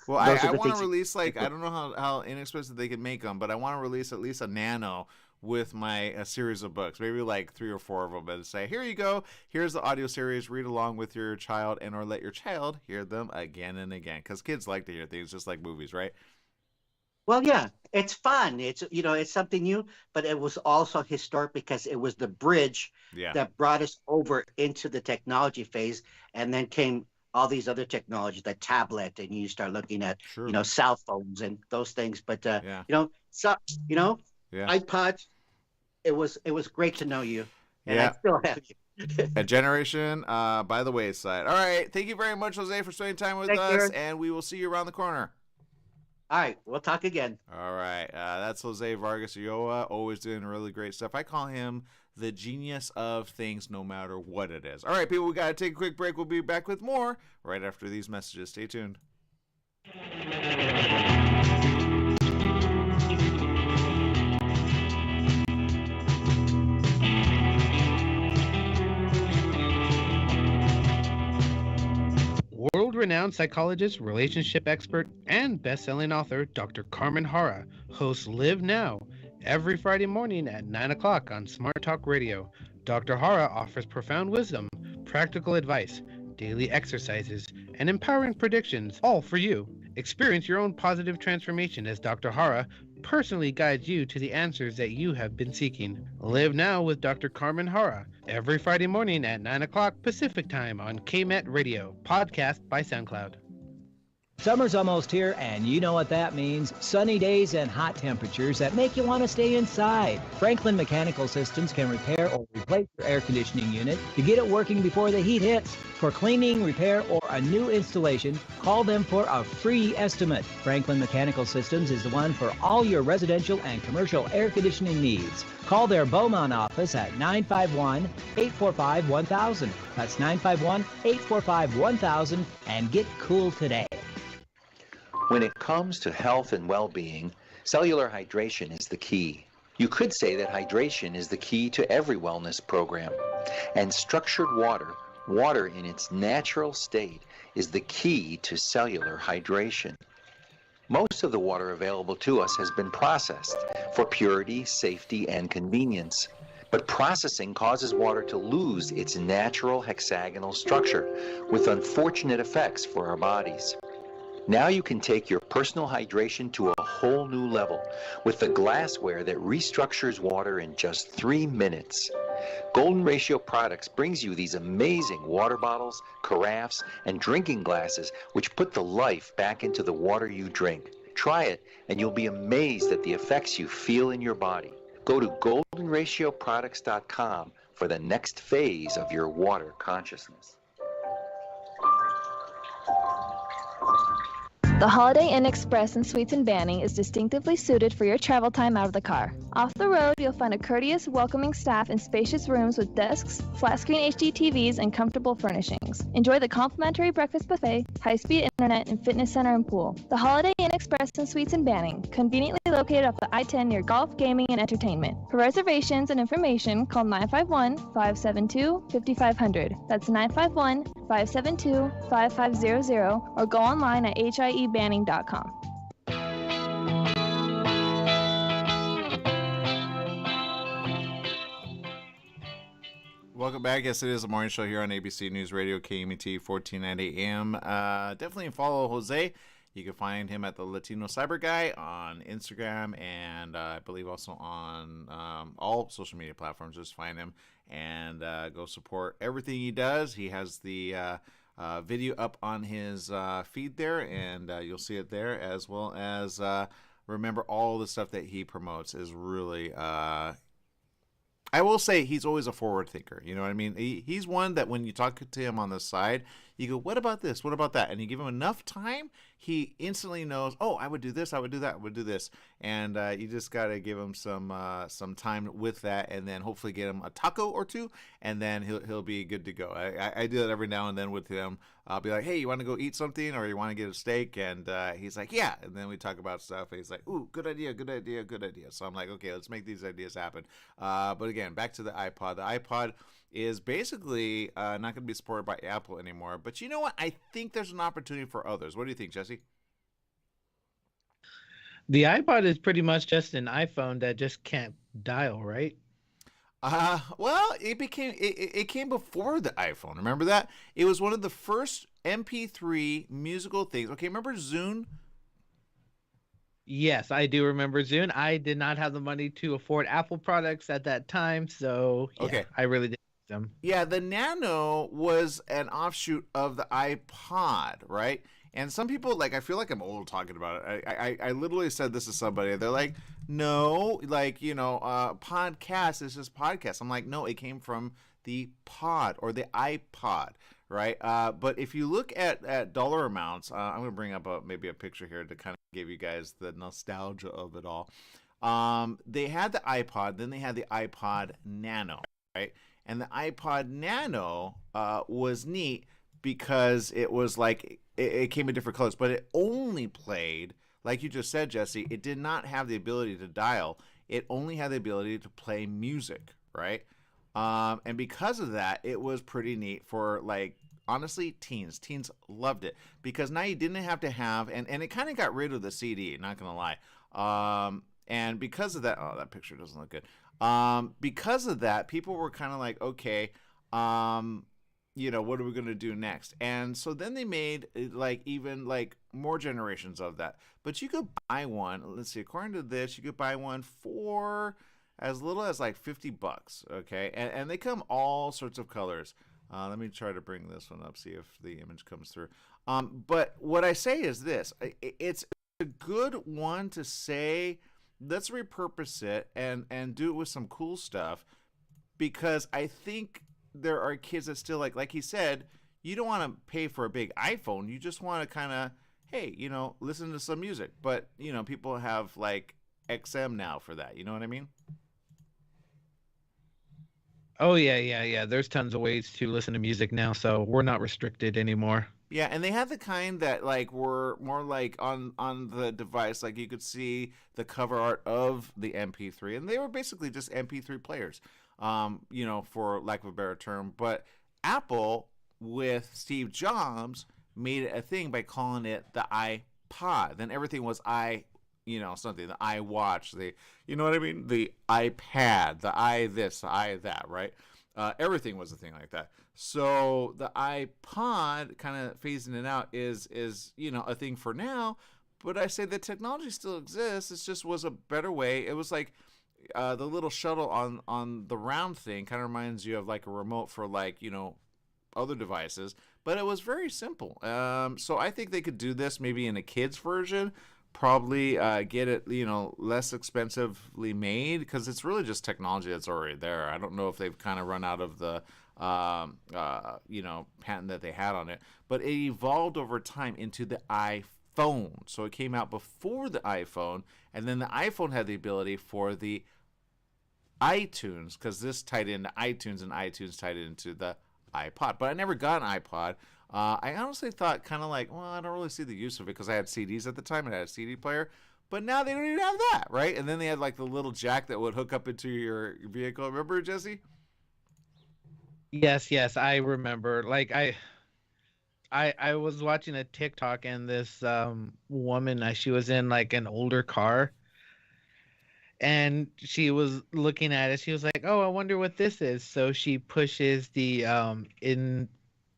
Well, those I are the want to things. release, like, I don't know how inexpensive they can make them, but I want to release at least a nano with a series of books, maybe like 3 or 4 of them, and say, here you go, here's the audio series, read along with your child, and or let your child hear them again and again, because kids like to hear things just like movies, right? Well, yeah, it's fun. It's something new, but it was also historic because it was the bridge Yeah. that brought us over into the technology phase, and then came all these other technologies, the tablet, and you start looking at, Sure. cell phones and those things. But Yeah. Yeah. iPods. It was great to know you, and I Yeah. still have you. A generation by the wayside. All right. Thank you very much, Jose, for spending time with Thank us, you. and we will see you around the corner. All right, we'll talk again. All right. That's Jose Vargas Ulloa, always doing really great stuff. I call him the genius of things, no matter what it is. All right, people, we got to take a quick break. We'll be back with more right after these messages. Stay tuned. World-renowned psychologist, relationship expert, and best-selling author Dr. Carmen Hara hosts Live Now every Friday morning at 9 o'clock on Smart Talk Radio. Dr. Hara offers profound wisdom, practical advice, daily exercises, and empowering predictions, all for you. Experience your own positive transformation as Dr. Hara personally guides you to the answers that you have been seeking. Live Now with Dr. Carmen Hara every Friday morning at 9 o'clock Pacific Time on KMET Radio, podcast by SoundCloud. Summer's almost here, and you know what that means. Sunny days and hot temperatures that make you want to stay inside. Franklin Mechanical Systems can repair or replace your air conditioning unit to get it working before the heat hits. For cleaning, repair, or a new installation, call them for a free estimate. Franklin Mechanical Systems is the one for all your residential and commercial air conditioning needs. Call their Beaumont office at 951-845-1000. That's 951-845-1000, and get cool today. When it comes to health and well-being, cellular hydration is the key. You could say that hydration is the key to every wellness program. And structured water in its natural state, is the key to cellular hydration. Most of the water available to us has been processed for purity, safety, and convenience. But processing causes water to lose its natural hexagonal structure, with unfortunate effects for our bodies. Now you can take your personal hydration to a whole new level with the glassware that restructures water in just 3 minutes. Golden Ratio Products brings you these amazing water bottles, carafes, and drinking glasses which put the life back into the water you drink. Try it and you'll be amazed at the effects you feel in your body. Go to goldenratioproducts.com for the next phase of your water consciousness. The Holiday Inn Express and Suites in Banning is distinctively suited for your travel time out of the car. Off the road, you'll find a courteous, welcoming staff and spacious rooms with desks, flat-screen HD TVs, and comfortable furnishings. Enjoy the complimentary breakfast buffet, high-speed internet, and fitness center and pool. The Holiday Inn Express and Suites in Banning, conveniently located off the I-10 near golf, gaming, and entertainment. For reservations and information, call 951-572-5500. That's 951-572-5500, or go online at hiebanning.com. Welcome back. Yes, it is a morning show here on ABC News Radio, KMET 1490 AM. Definitely follow Jose. You can find him at the Latino Cyber Guy on Instagram, and I believe also on all social media platforms. Just find him and go support everything he does. He has the video up on his feed there, and you'll see it there, as well as remember all the stuff that he promotes is really I will say he's always a forward thinker. You know what I mean? He's one that when you talk to him on the side, You go, what about this? What about that? And you give him enough time, he instantly knows, oh, I would do this, I would do that, I would do this. And you just got to give him some time with that, and then hopefully get him a taco or two, and then he'll be good to go. I do that every now and then with him. I'll be like, hey, you want to go eat something, or you want to get a steak? And he's like, yeah. And then we talk about stuff. And he's like, ooh, good idea, good idea, good idea. So I'm like, okay, let's make these ideas happen. But again, back to the iPod. The iPod is basically not going to be supported by Apple anymore. But you know what? I think there's an opportunity for others. What do you think, Jesse? The iPod is pretty much just an iPhone that just can't dial, right? Well, it came before the iPhone. Remember that? It was one of the first MP3 musical things. Okay, remember Zune? Yes, I do remember Zune. I did not have the money to afford Apple products at that time, so yeah, Okay. I really didn't use them. Yeah, the Nano was an offshoot of the iPod, right? And some people, like, I feel like I'm old talking about it. I literally said this to somebody. They're like, no, like, podcast is just podcast. I'm like, no, it came from the pod or the iPod, right? But if you look at dollar amounts, I'm going to bring up maybe a picture here to kind of give you guys the nostalgia of it all. They had the iPod, then they had the iPod Nano, right? And the iPod Nano was neat because it was like it came in different colors, but it only played, like you just said, Jesse, it did not have the ability to dial. It only had the ability to play music, right? And because of that, it was pretty neat for, like, honestly, teens. Teens loved it because now you didn't have to have, and it kind of got rid of the CD, not going to lie. And because of that, oh, that picture doesn't look good. Because of that, people were kind of like, okay, what are we going to do next? And so then they made even more generations of that. But you could buy one. Let's see, according to this, you could buy one for as little as like $50. Okay. And they come all sorts of colors. Let me try to bring this one up, see if the image comes through. But what I say is this, it's a good one to say, let's repurpose it and do it with some cool stuff, because I think there are kids that still like he said, you don't want to pay for a big iPhone. You just want to kind of, hey, listen to some music. But, people have like XM now for that. You know what I mean? Oh, yeah. There's tons of ways to listen to music now, so we're not restricted anymore. Yeah, and they had the kind that like were more like on the device, like you could see the cover art of the MP3, and they were basically just MP3 players, for lack of a better term. But Apple with Steve Jobs made it a thing by calling it the iPod. Then everything was something, the iWatch, you know what I mean? The iPad, the this, the that, right? Everything was a thing like that. So the iPod kind of phasing it out is a thing for now. But I say the technology still exists. It just was a better way. It was like the little shuttle on the round thing kind of reminds you of like a remote for other devices. But it was very simple. So I think they could do this maybe in a kid's version. Probably get it, less expensively made, because it's really just technology that's already there. I don't know if they've kind of run out of the, patent that they had on it, but it evolved over time into the iPhone. So it came out before the iPhone, and then the iPhone had the ability for the iTunes, because this tied into iTunes, and iTunes tied into the iPod. But I never got an iPod. I honestly thought kind of like, well, I don't really see the use of it because I had CDs at the time and I had a CD player. But now they don't even have that, right? And then they had like the little jack that would hook up into your vehicle. Remember, Jesse? Yes, I remember. Like I was watching a TikTok, and this woman, she was in like an older car, and she was looking at it. She was like, "Oh, I wonder what this is." So she pushes the in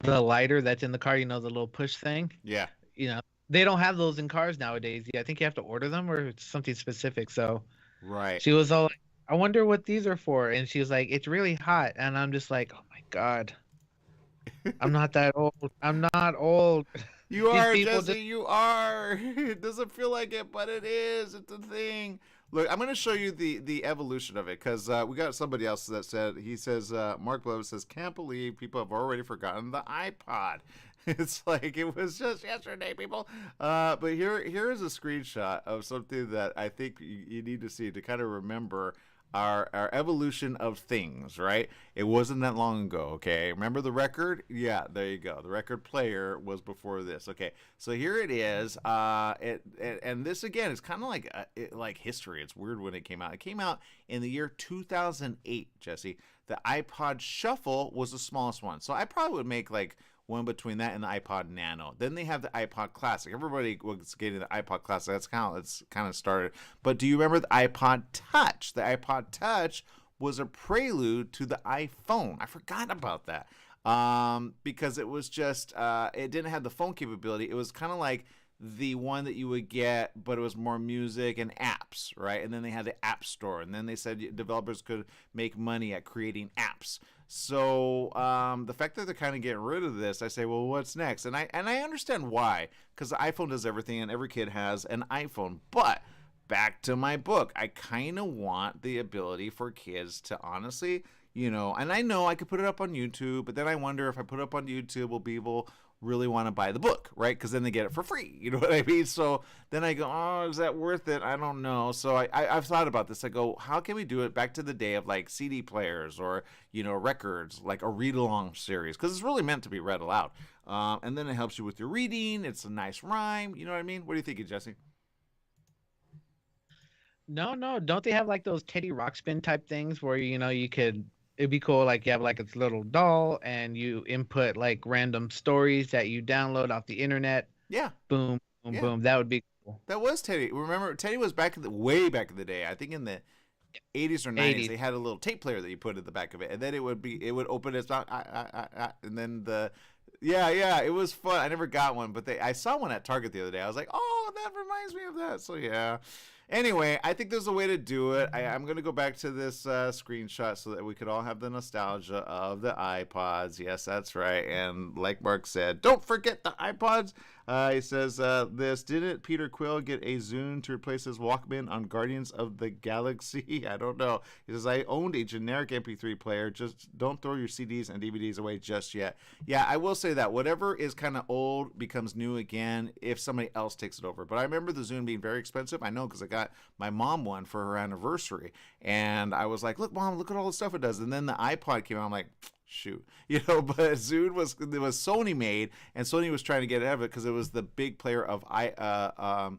the lighter that's in the car, the little push thing. Yeah. They don't have those in cars nowadays. Yeah, I think you have to order them or it's something specific. So right. She was all like, I wonder what these are for. And she was like, it's really hot. And I'm just like, oh my God. I'm not that old. I'm not old. You are, Jesse, you are. It doesn't feel like it, but it is. It's a thing. Look, I'm going to show you the evolution of it because we got somebody else that said, he says, Mark Blow says, can't believe people have already forgotten the iPod. It's like it was just yesterday, people. But here is a screenshot of something that I think you need to see to kind of remember our evolution of things, right? It wasn't that long ago, okay? Remember the record? Yeah, there you go. The record player was before this. Okay, so here it is. And this again is kind of like history. It's weird when it came out. It came out in the year 2008, Jesse. The iPod Shuffle was the smallest one, so I probably would make like one between that and the iPod Nano. Then they have the iPod Classic. Everybody was getting the iPod Classic. That's kind of started. But do you remember the iPod Touch? The iPod Touch was a prelude to the iPhone. I forgot about that because it was just it didn't have the phone capability. It was kind of like the one that you would get, but it was more music and apps, right? And then they had the App Store, and then they said developers could make money at creating apps. So the fact that they're kind of getting rid of this, I say, well, what's next? And I understand why, because the iPhone does everything, and every kid has an iPhone. But back to my book, I kind of want the ability for kids to honestly, and I know I could put it up on YouTube, but then I wonder if I put it up on YouTube, will people really want to buy the book, right? Because then they get it for free, you know what I mean? So then I go, oh, is that worth it? I don't know. So I've thought about this. I go, how can we do it back to the day of like CD players or records, like a read-along series, because it's really meant to be read aloud, and then it helps you with your reading. It's a nice rhyme, you know what I mean? What are you thinking, Jesse? No, don't they have like those Teddy Ruxpin type things where you could, it'd be cool, like you have like its little doll and you input like random stories that you download off the internet. Yeah. Boom, boom, boom. That would be cool. That was Teddy. Remember, Teddy was way back in the day. I think in the 80s or 90s, they had a little tape player that you put at the back of it, and then it would open its mouth, and then it was fun. I never got one, but I saw one at Target the other day. I was like, oh, that reminds me of that. So yeah. Anyway, I think there's a way to do it. I'm going to go back to this screenshot so that we could all have the nostalgia of the iPods. Yes, that's right. And like Mark said, don't forget the iPods. He says this, didn't Peter Quill get a Zune to replace his Walkman on Guardians of the Galaxy? I don't know. He says, I owned a generic MP3 player. Just don't throw your CDs and DVDs away just yet. Yeah, I will say that. Whatever is kind of old becomes new again if somebody else takes it over. But I remember the Zune being very expensive. I know because I got my mom one for her anniversary. And I was like, look, Mom, look at all the stuff it does. And then the iPod came out. I'm like, shoot, but Zune was Sony made, and Sony was trying to get ahead of it because it was the big player of MP3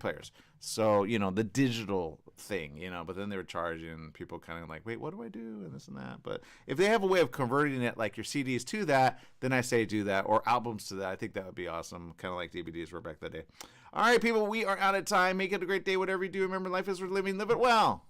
players. So the digital thing, but then they were charging people kind of like, wait, what do I do, and this and that. But if they have a way of converting it like your CDs to that, then I say do that, or albums to that. I think that would be awesome, kind of like DVDs were back that day. All right, people, we are out of time. Make it a great day, whatever you do. Remember, life is worth living. Live it well.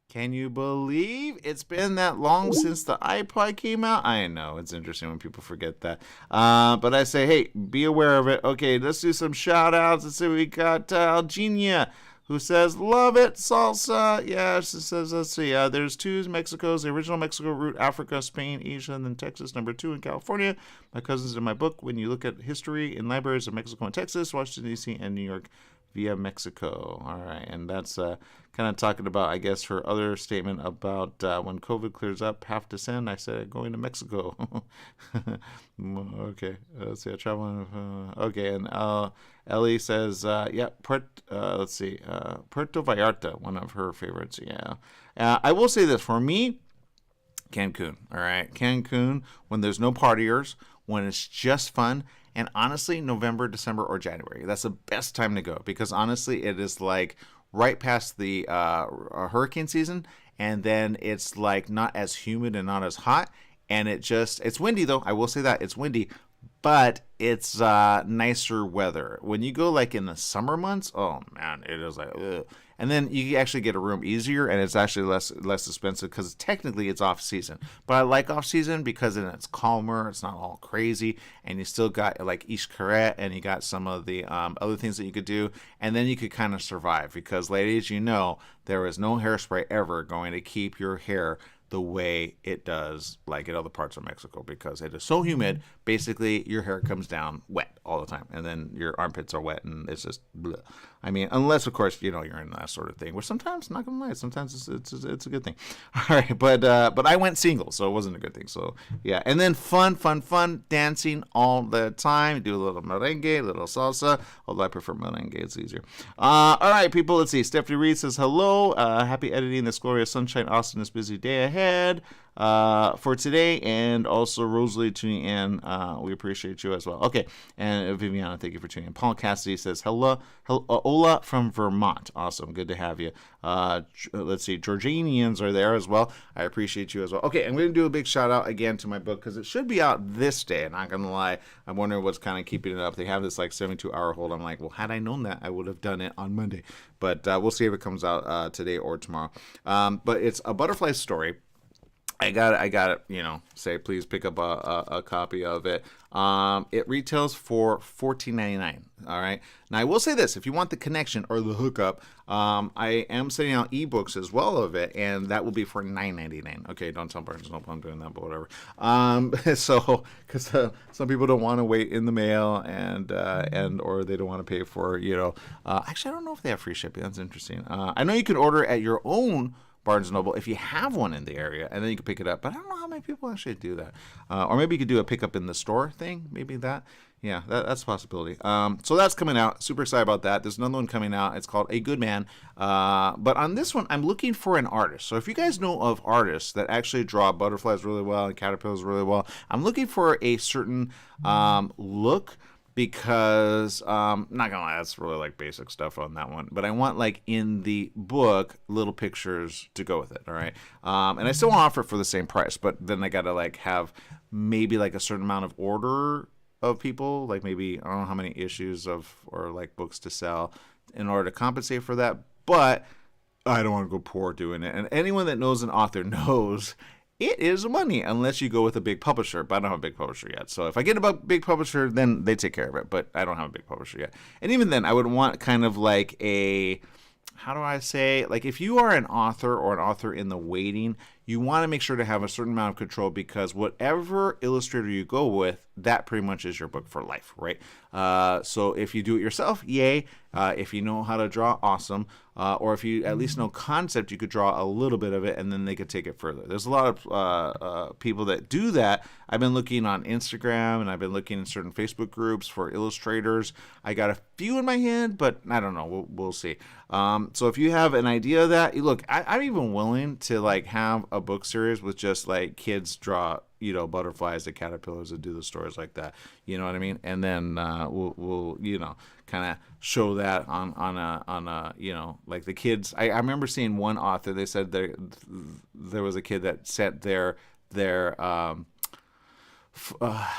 Can you believe it's been that long since the iPod came out? I know, it's interesting when people forget that. But I say, hey, be aware of it. Okay, let's do some shout outs. Let's see, we got Algenia, who says, love it, salsa. Yeah, she says, let's see, there's two Mexicos, the original Mexico route, Africa, Spain, Asia, and then Texas, number 2 in California. My cousin's in my book. When you look at history in libraries of Mexico and Texas, Washington, D.C., and New York, via Mexico. All right, and that's kind of talking about, I guess, her other statement about when COVID clears up, half to send. I said going to Mexico. Okay, let's see. I travel. Okay, and Ellie says, yeah, let's see, Puerto Vallarta, one of her favorites. Yeah, I will say this for me, Cancun. All right, Cancun, when there's no partiers, when it's just fun. And honestly, November, December, or January. That's the best time to go because honestly, it is like right past the hurricane season. And then it's like not as humid and not as hot. And it's windy though. I will say that it's windy, but it's nicer weather. When you go like in the summer months, oh man, it is like, ugh. And then you actually get a room easier, and it's actually less expensive because technically it's off season. But I like off season because then it's calmer, it's not all crazy, and you still got like Ish Karet, and you got some of the other things that you could do, and then you could kind of survive because, ladies, there is no hairspray ever going to keep your hair the way it does like in other parts of Mexico because it is so humid. Basically, your hair comes down wet all the time, and then your armpits are wet, and it's just bleh. I mean, unless, of course, you're in that sort of thing, which sometimes, not gonna lie, sometimes it's a good thing. All right, but I went single, so it wasn't a good thing. So, yeah. And then fun, dancing all the time. Do a little merengue, a little salsa, although I prefer merengue, it's easier. All right, people, let's see. Stephanie Reed says, hello. Happy editing this glorious sunshine, Austin, this busy day ahead. For today, and also Rosalie tuning in. We appreciate you as well. Okay, and Viviana, thank you for tuning in. Paul Cassidy says, hello, Ola from Vermont. Awesome, good to have you. Let's see, Georgianians are there as well. I appreciate you as well. Okay, I'm going to do a big shout out again to my book because it should be out this day. I'm not going to lie. I'm wondering what's kind of keeping it up. They have this like 72-hour hold. I'm like, well, had I known that, I would have done it on Monday. But we'll see if it comes out today or tomorrow. But it's a butterfly story. I got it, say please pick up a copy of it. It retails for $14.99. All right. Now I will say this: if you want the connection or the hookup, I am sending out ebooks as well of it, and that will be for $9.99. Okay, don't tell Barnes & Noble I'm doing that, but whatever. So because some people don't want to wait in the mail, and or they don't want to pay for actually I don't know if they have free shipping. That's interesting. I know you can order at your own Barnes & Noble if you have one in the area, and then you can pick it up. But I don't know how many people actually do that. Or maybe you could do a pick up in the store thing. Maybe that. Yeah, that's a possibility. So that's coming out. Super excited about that. There's another one coming out. It's called A Good Man. But on this one, I'm looking for an artist. So if you guys know of artists that actually draw butterflies really well and caterpillars really well, I'm looking for a certain look. Because not gonna lie, that's really like basic stuff on that one. But I want like in the book little pictures to go with it. All right, and I still want to offer it for the same price, but then I gotta like have maybe like a certain amount of order of people, like maybe I don't know how many issues or like books to sell in order to compensate for that. But I don't want to go poor doing it. And anyone that knows an author knows it is money unless you go with a big publisher, but I don't have a big publisher yet. So if I get a big publisher, then they take care of it, but I don't have a big publisher yet. And even then, I would want kind of like how do I say, like if you are an author or an author in the waiting, you want to make sure to have a certain amount of control because whatever illustrator you go with, that pretty much is your book for life, right? So if you do it yourself, yay. If you know how to draw, awesome. Or if you at least know concept, you could draw a little bit of it and then they could take it further. There's a lot of people that do that. I've been looking on Instagram and I've been looking in certain Facebook groups for illustrators. I got a few in my head, but I don't know. We'll see. So if you have an idea of that, look, I'm even willing to like have a book series with just like kids draw butterflies and caterpillars and do the stories like that. You know what I mean? And then we'll kind of show that on a like the kids. I remember seeing one author. They said there was a kid that sent their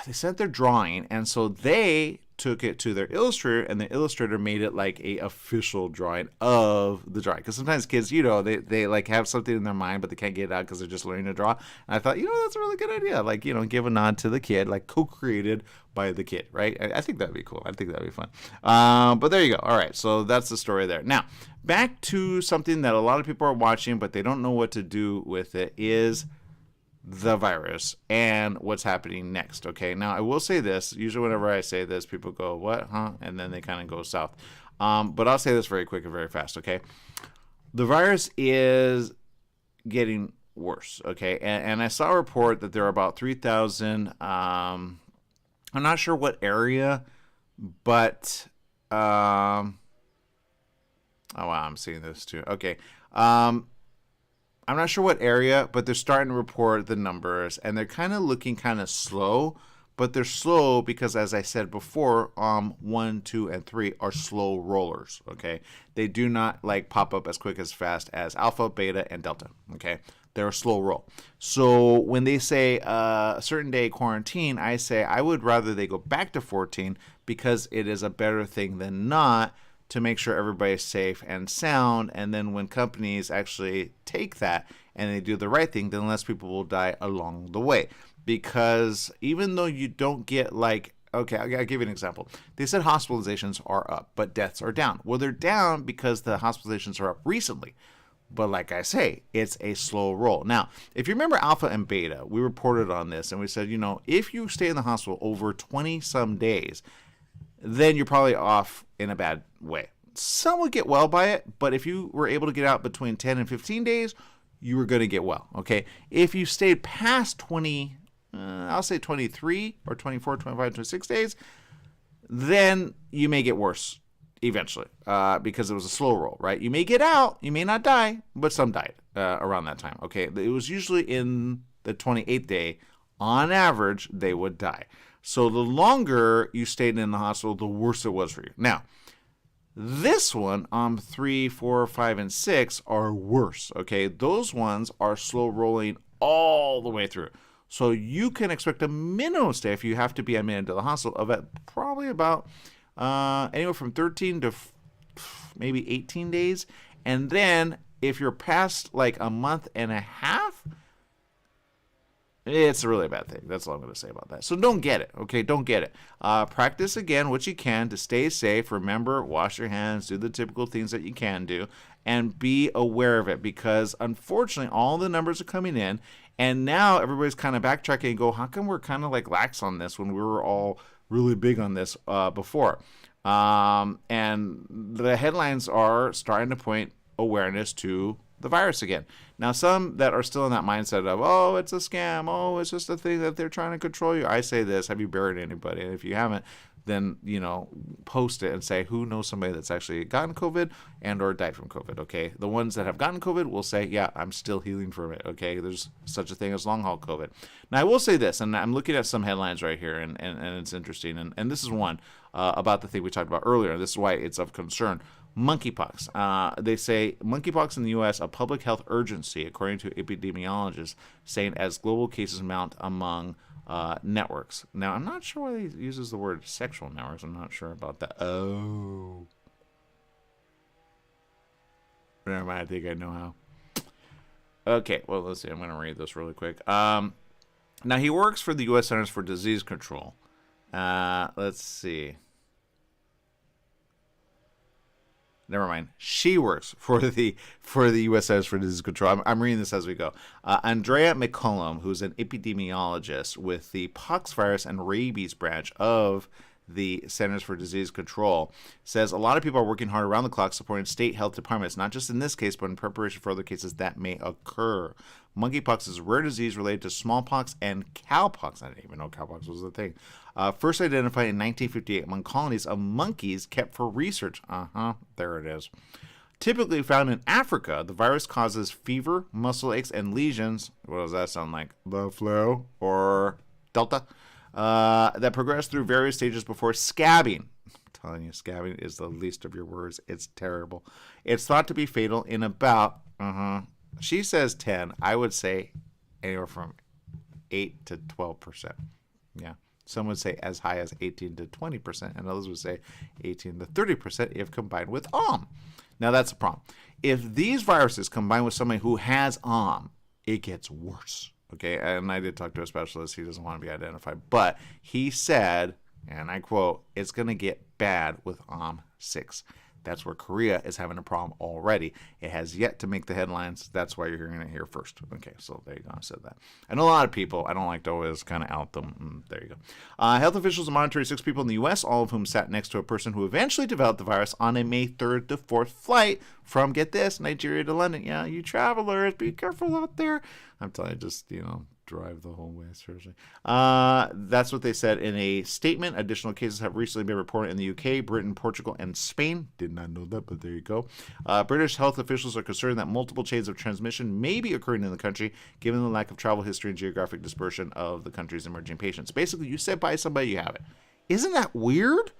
they sent their drawing, and so they took it to their illustrator, and the illustrator made it like a official drawing of the drawing. Because sometimes kids, they like have something in their mind, but they can't get it out because they're just learning to draw. And I thought, that's a really good idea. Like, give a nod to the kid, like co-created by the kid, right? I think that'd be cool. I think that'd be fun. But there you go. All right, so that's the story there. Now, back to something that a lot of people are watching, but they don't know what to do with it is the virus and what's happening next. Okay, now I will say this. Usually whenever I say this, people go, what, huh? And then they kind of go south. But I'll say this very quick and very fast, okay? The virus is getting worse, okay? And I saw a report that there are about 3,000, I'm not sure what area, but, oh, wow, I'm seeing this too. Okay, I'm not sure what area, but they're starting to report the numbers, and they're kind of looking kind of slow, but they're slow because, as I said before, 1, 2, and 3 are slow rollers, okay? They do not, like, pop up as quick as fast as Alpha, Beta, and Delta, okay? They're a slow roll. So when they say a certain day quarantine, I say I would rather they go back to 14 because it is a better thing than not to make sure everybody's safe and sound. And then when companies actually take that and they do the right thing, then less people will die along the way. Because even though you don't get okay, I'll give you an example. They said hospitalizations are up, but deaths are down. Well, they're down because the hospitalizations are up recently. But like I say, it's a slow roll. Now, if you remember Alpha and Beta, we reported on this and we said, if you stay in the hospital over 20 some days, then you're probably off in a bad way. Some would get well by it, but if you were able to get out between 10 and 15 days, you were going to get well, okay? If you stayed past 20, I'll say 23 or 24, 25, 26 days, then you may get worse eventually because it was a slow roll, right? You may get out, you may not die, but some died around that time, okay? It was usually in the 28th day, on average, they would die. So the longer you stayed in the hospital, the worse it was for you. Now, this one, 3, 4, 5, and 6 are worse, okay? Those ones are slow rolling all the way through. So you can expect a minimum stay if you have to be admitted to the hospital of probably about anywhere from 13 to maybe 18 days. And then if you're past like a month and a half, it's a really bad thing. That's all I'm going to say about that. So don't get it, okay? Don't get it. Practice again what you can to stay safe. Remember, wash your hands, do the typical things that you can do, and be aware of it because, unfortunately, all the numbers are coming in, and now everybody's kind of backtracking and go, how come we're kind of like lax on this when we were all really big on this before? And the headlines are starting to point awareness to the virus again. Now, some that are still in that mindset of, oh, it's a scam. Oh, it's just a thing that they're trying to control you. I say this, have you buried anybody? And if you haven't, then, post it and say, who knows somebody that's actually gotten COVID and or died from COVID, okay? The ones that have gotten COVID will say, yeah, I'm still healing from it, okay? There's such a thing as long-haul COVID. Now, I will say this, and I'm looking at some headlines right here, and it's interesting, and this is one about the thing we talked about earlier. This is why it's of concern. Monkeypox. They say monkeypox in the U.S. a public health urgency, according to epidemiologists, saying as global cases mount among networks. Now, I'm not sure why he uses the word sexual networks. I'm not sure about that. Oh. Never mind. I think I know how. Okay, well, let's see. I'm going to read this really quick. Now, he works for the U.S. Centers for Disease Control. Let's see. Never mind. She works for the U.S. Centers for Disease Control. I'm reading this as we go. Andrea McCollum, who's an epidemiologist with the poxvirus and rabies branch of the Centers for Disease Control, says a lot of people are working hard around the clock supporting state health departments, not just in this case, but in preparation for other cases that may occur. Monkeypox is a rare disease related to smallpox and cowpox. I didn't even know cowpox was a thing. First identified in 1958 among colonies of monkeys kept for research. There it is. Typically found in Africa, the virus causes fever, muscle aches, and lesions. What does that sound like? The flu or Delta? That progress through various stages before scabbing. I'm telling you, scabbing is the least of your worries. It's terrible. It's thought to be fatal in about, she says 10. I would say anywhere from 8 to 12%. Yeah. Some would say as high as 18 to 20%, and others would say 18 to 30% if combined with Now, that's a problem. If these viruses combine with somebody who has it gets worse. Okay, and I did talk to a specialist. He doesn't want to be identified. But he said, and I quote, it's going to get bad with 6. That's where Korea is having a problem already. It has yet to make the headlines. That's why you're hearing it here first. Okay, so there you go. I said that. I know a lot of people, I don't like to always kind of out them. There you go. Health officials are monitoring 6 people in the U.S., all of whom sat next to a person who eventually developed the virus on a May 3rd to 4th flight from, get this, Nigeria to London. Yeah, you travelers, be careful out there. I'm telling you, just, drive the whole way, seriously. That's what they said in a statement. Additional cases have recently been reported in the UK, Britain, Portugal, and Spain. Did not know that, but there you go. British health officials are concerned that multiple chains of transmission may be occurring in the country, given the lack of travel history and geographic dispersion of the country's emerging patients. Basically, you sit by somebody, you have it. Isn't that weird?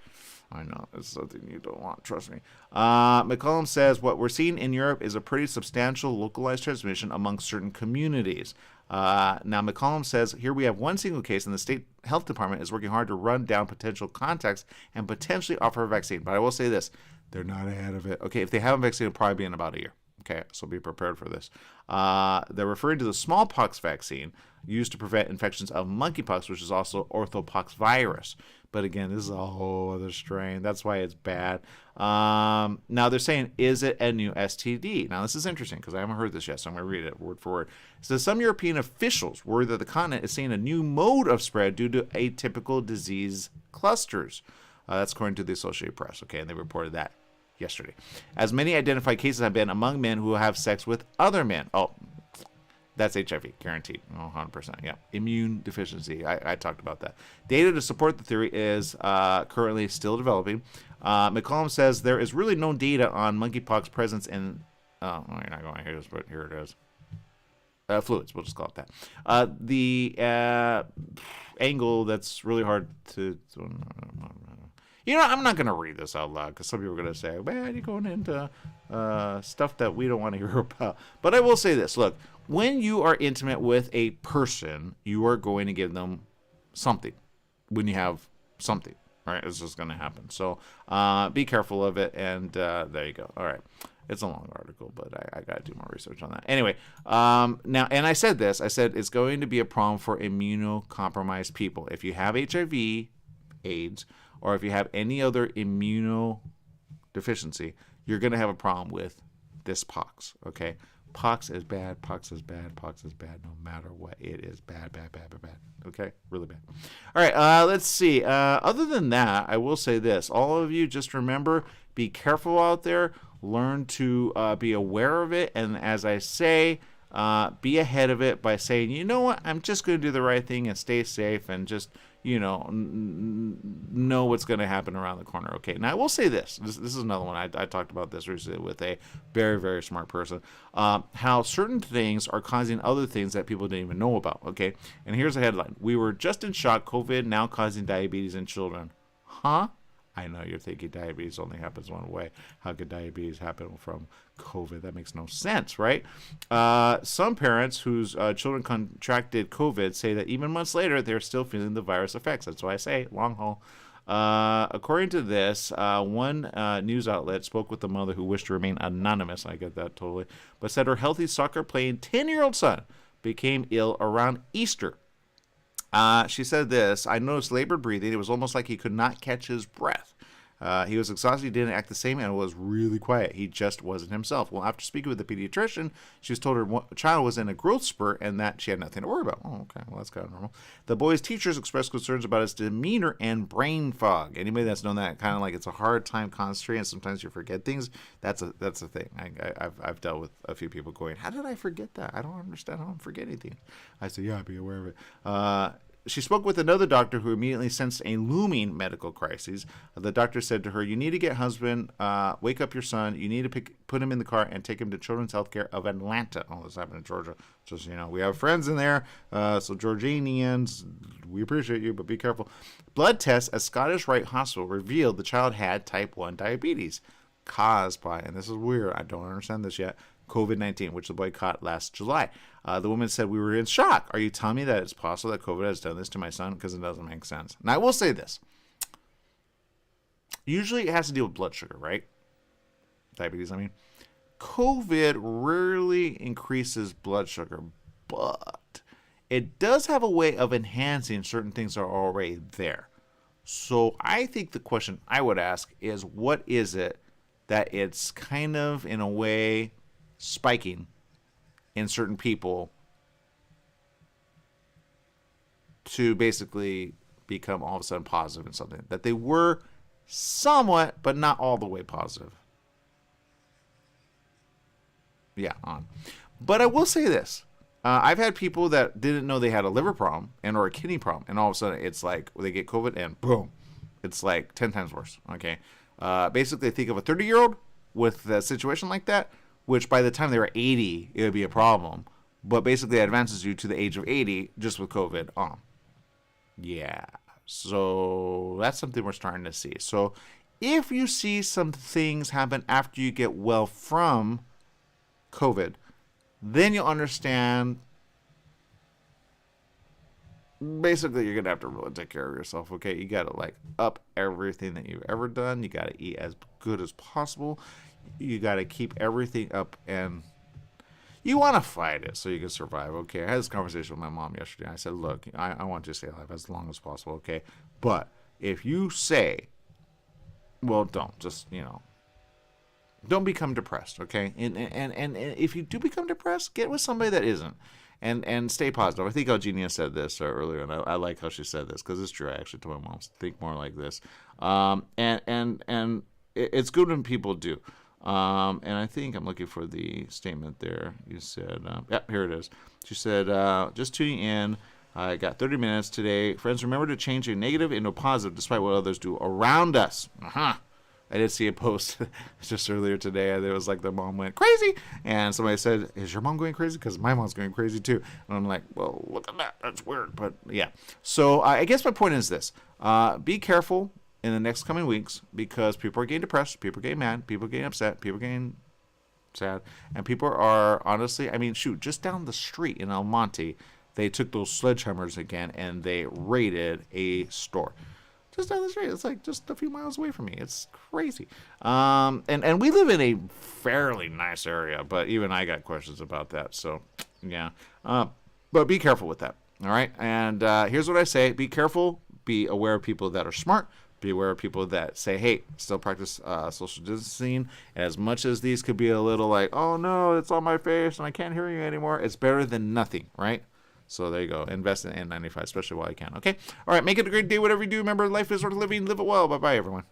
I know, it's something you don't want, trust me. McCollum says what we're seeing in Europe is a pretty substantial localized transmission among certain communities. Now, McCollum says, here we have one single case, and the state health department is working hard to run down potential contacts and potentially offer a vaccine. But I will say this, They're not ahead of it. Okay, if they have a vaccine, it'll probably be in about a year. Okay, so be prepared for this. They're referring to the smallpox vaccine used to prevent infections of monkeypox, which is also orthopox virus. But again, this is a whole other strain. That's why it's bad. Now they're saying, is it a new STD? Now this is interesting because I haven't heard this yet, so I'm going to read it word for word. It says some European officials worry that the continent is seeing a new mode of spread due to atypical disease clusters. That's according to the Associated Press. Okay, and they reported that yesterday. As many identified cases have been among men who have sex with other men. Oh, that's HIV, guaranteed. 100%. Yeah. Immune deficiency. I talked about that. Data to support the theory is currently still developing. McCollum says there is really no data on monkeypox presence in. Oh, you're not going to hear this, but here it is. Fluids. We'll just call it that. The angle that's really hard to. I'm not going to read this out loud because some people are going to say, man, you're going into stuff that we don't want to hear about. But I will say this. Look, when you are intimate with a person, you are going to give them something when you have something. Right? It's just going to happen. So be careful of it. And there you go. All right. It's a long article, but I got to do more research on that. Anyway, now, and I said this. I said it's going to be a problem for immunocompromised people. If you have HIV, AIDS, or if you have any other immunodeficiency, you're going to have a problem with this pox, okay? Pox is bad, pox is bad, pox is bad, no matter what. It is bad, bad, bad, bad, bad, okay? Really bad. All right, let's see. Other than that, I will say this. All of you, just remember, be careful out there. Learn to be aware of it. And as I say, be ahead of it by saying, you know what, I'm just going to do the right thing and stay safe and just, know what's going to happen around the corner. Okay, now I will say this. This is another one. I talked about this recently with a very, very smart person. How certain things are causing other things that people didn't even know about. Okay, and here's a headline. We were just in shock. COVID now causing diabetes in children. Huh? I know you're thinking diabetes only happens one way. How could diabetes happen from COVID? That makes no sense, right? Some parents whose children contracted COVID say that even months later, they're still feeling the virus effects. That's why I say long haul. According to this, one news outlet spoke with the mother who wished to remain anonymous. I get that totally. But said her healthy soccer-playing 10-year-old son became ill around Easter. She said this, I noticed labored breathing. It was almost like he could not catch his breath. He was exhausted, he didn't act the same, and was really quiet. He just wasn't himself. Well, after speaking with the pediatrician, she was told her child was in a growth spurt and that she had nothing to worry about. Oh, okay. Well, that's kind of normal. The boy's teachers expressed concerns about his demeanor and brain fog. Anybody that's known that, kind of like it's a hard time concentrating and sometimes you forget things, that's a thing. I've dealt with a few people going, how did I forget that? I don't understand how I'm forgetting things. I said, yeah, be aware of it. She spoke with another doctor who immediately sensed a looming medical crisis. The doctor said to her, you need to get husband, wake up your son. You need to put him in the car and take him to Children's Healthcare of Atlanta. Oh, this happened in Georgia. Just, we have friends in there. So Georgianians, we appreciate you, but be careful. Blood tests at Scottish Rite Hospital revealed the child had type 1 diabetes caused by, and this is weird, I don't understand this yet, COVID-19, which the boy caught last July. The woman said, we were in shock. Are you telling me that it's possible that COVID has done this to my son? Because it doesn't make sense. And I will say this. Usually it has to deal with blood sugar, right? Diabetes, I mean. COVID rarely increases blood sugar, but it does have a way of enhancing certain things that are already there. So I think the question I would ask is, what is it that it's kind of, in a way, spiking in certain people to basically become all of a sudden positive in something that they were somewhat, but not all the way positive. Yeah, on. But I will say this. I've had people that didn't know they had a liver problem and or a kidney problem, and all of a sudden it's like they get COVID and boom, it's like 10 times worse. Okay. Basically, think of a 30-year-old with a situation like that, which by the time they were 80, it would be a problem. But basically, it advances you to the age of 80 just with COVID on. Yeah. So that's something we're starting to see. So if you see some things happen after you get well from COVID, then you'll understand basically, you're gonna have to really take care of yourself. Okay, you gotta like up everything that you've ever done. You gotta eat as good as possible. You gotta keep everything up, and you want to fight it so you can survive. Okay, I had this conversation with my mom yesterday. I said, look, I want you to stay alive as long as possible. Okay, but if you say, well, don't just don't become depressed. Okay, and if you do become depressed, get with somebody that isn't. And stay positive. I think Eugenia said this earlier, and I like how she said this because it's true. I actually told my mom to think more like this. And it's good when people do. And I think I'm looking for the statement there. You said, here it is. She said, just tuning in. I got 30 minutes today. Friends, remember to change a negative into a positive despite what others do around us. I did see a post just earlier today. It was like the mom went crazy. And somebody said, is your mom going crazy? Because my mom's going crazy too. And I'm like, well, look at that. That's weird. But yeah. So I guess my point is this. Be careful in the next coming weeks because people are getting depressed. People are getting mad. People are getting upset. People are getting sad. And people are honestly, I mean, shoot, just down the street in El Monte, they took those sledgehammers again and they raided a store. Just down the street. It's like just a few miles away from me. It's crazy. And we live in a fairly nice area, but even I got questions about that. So, yeah. But be careful with that. All right? And here's what I say. Be careful. Be aware of people that are smart. Be aware of people that say, hey, still practice social distancing. As much as these could be a little like, oh, no, it's on my face and I can't hear you anymore. It's better than nothing, right? So there you go. Invest in N95, especially while you can. Okay? All right. Make it a great day, whatever you do. Remember, life is worth living. Live it well. Bye-bye, everyone.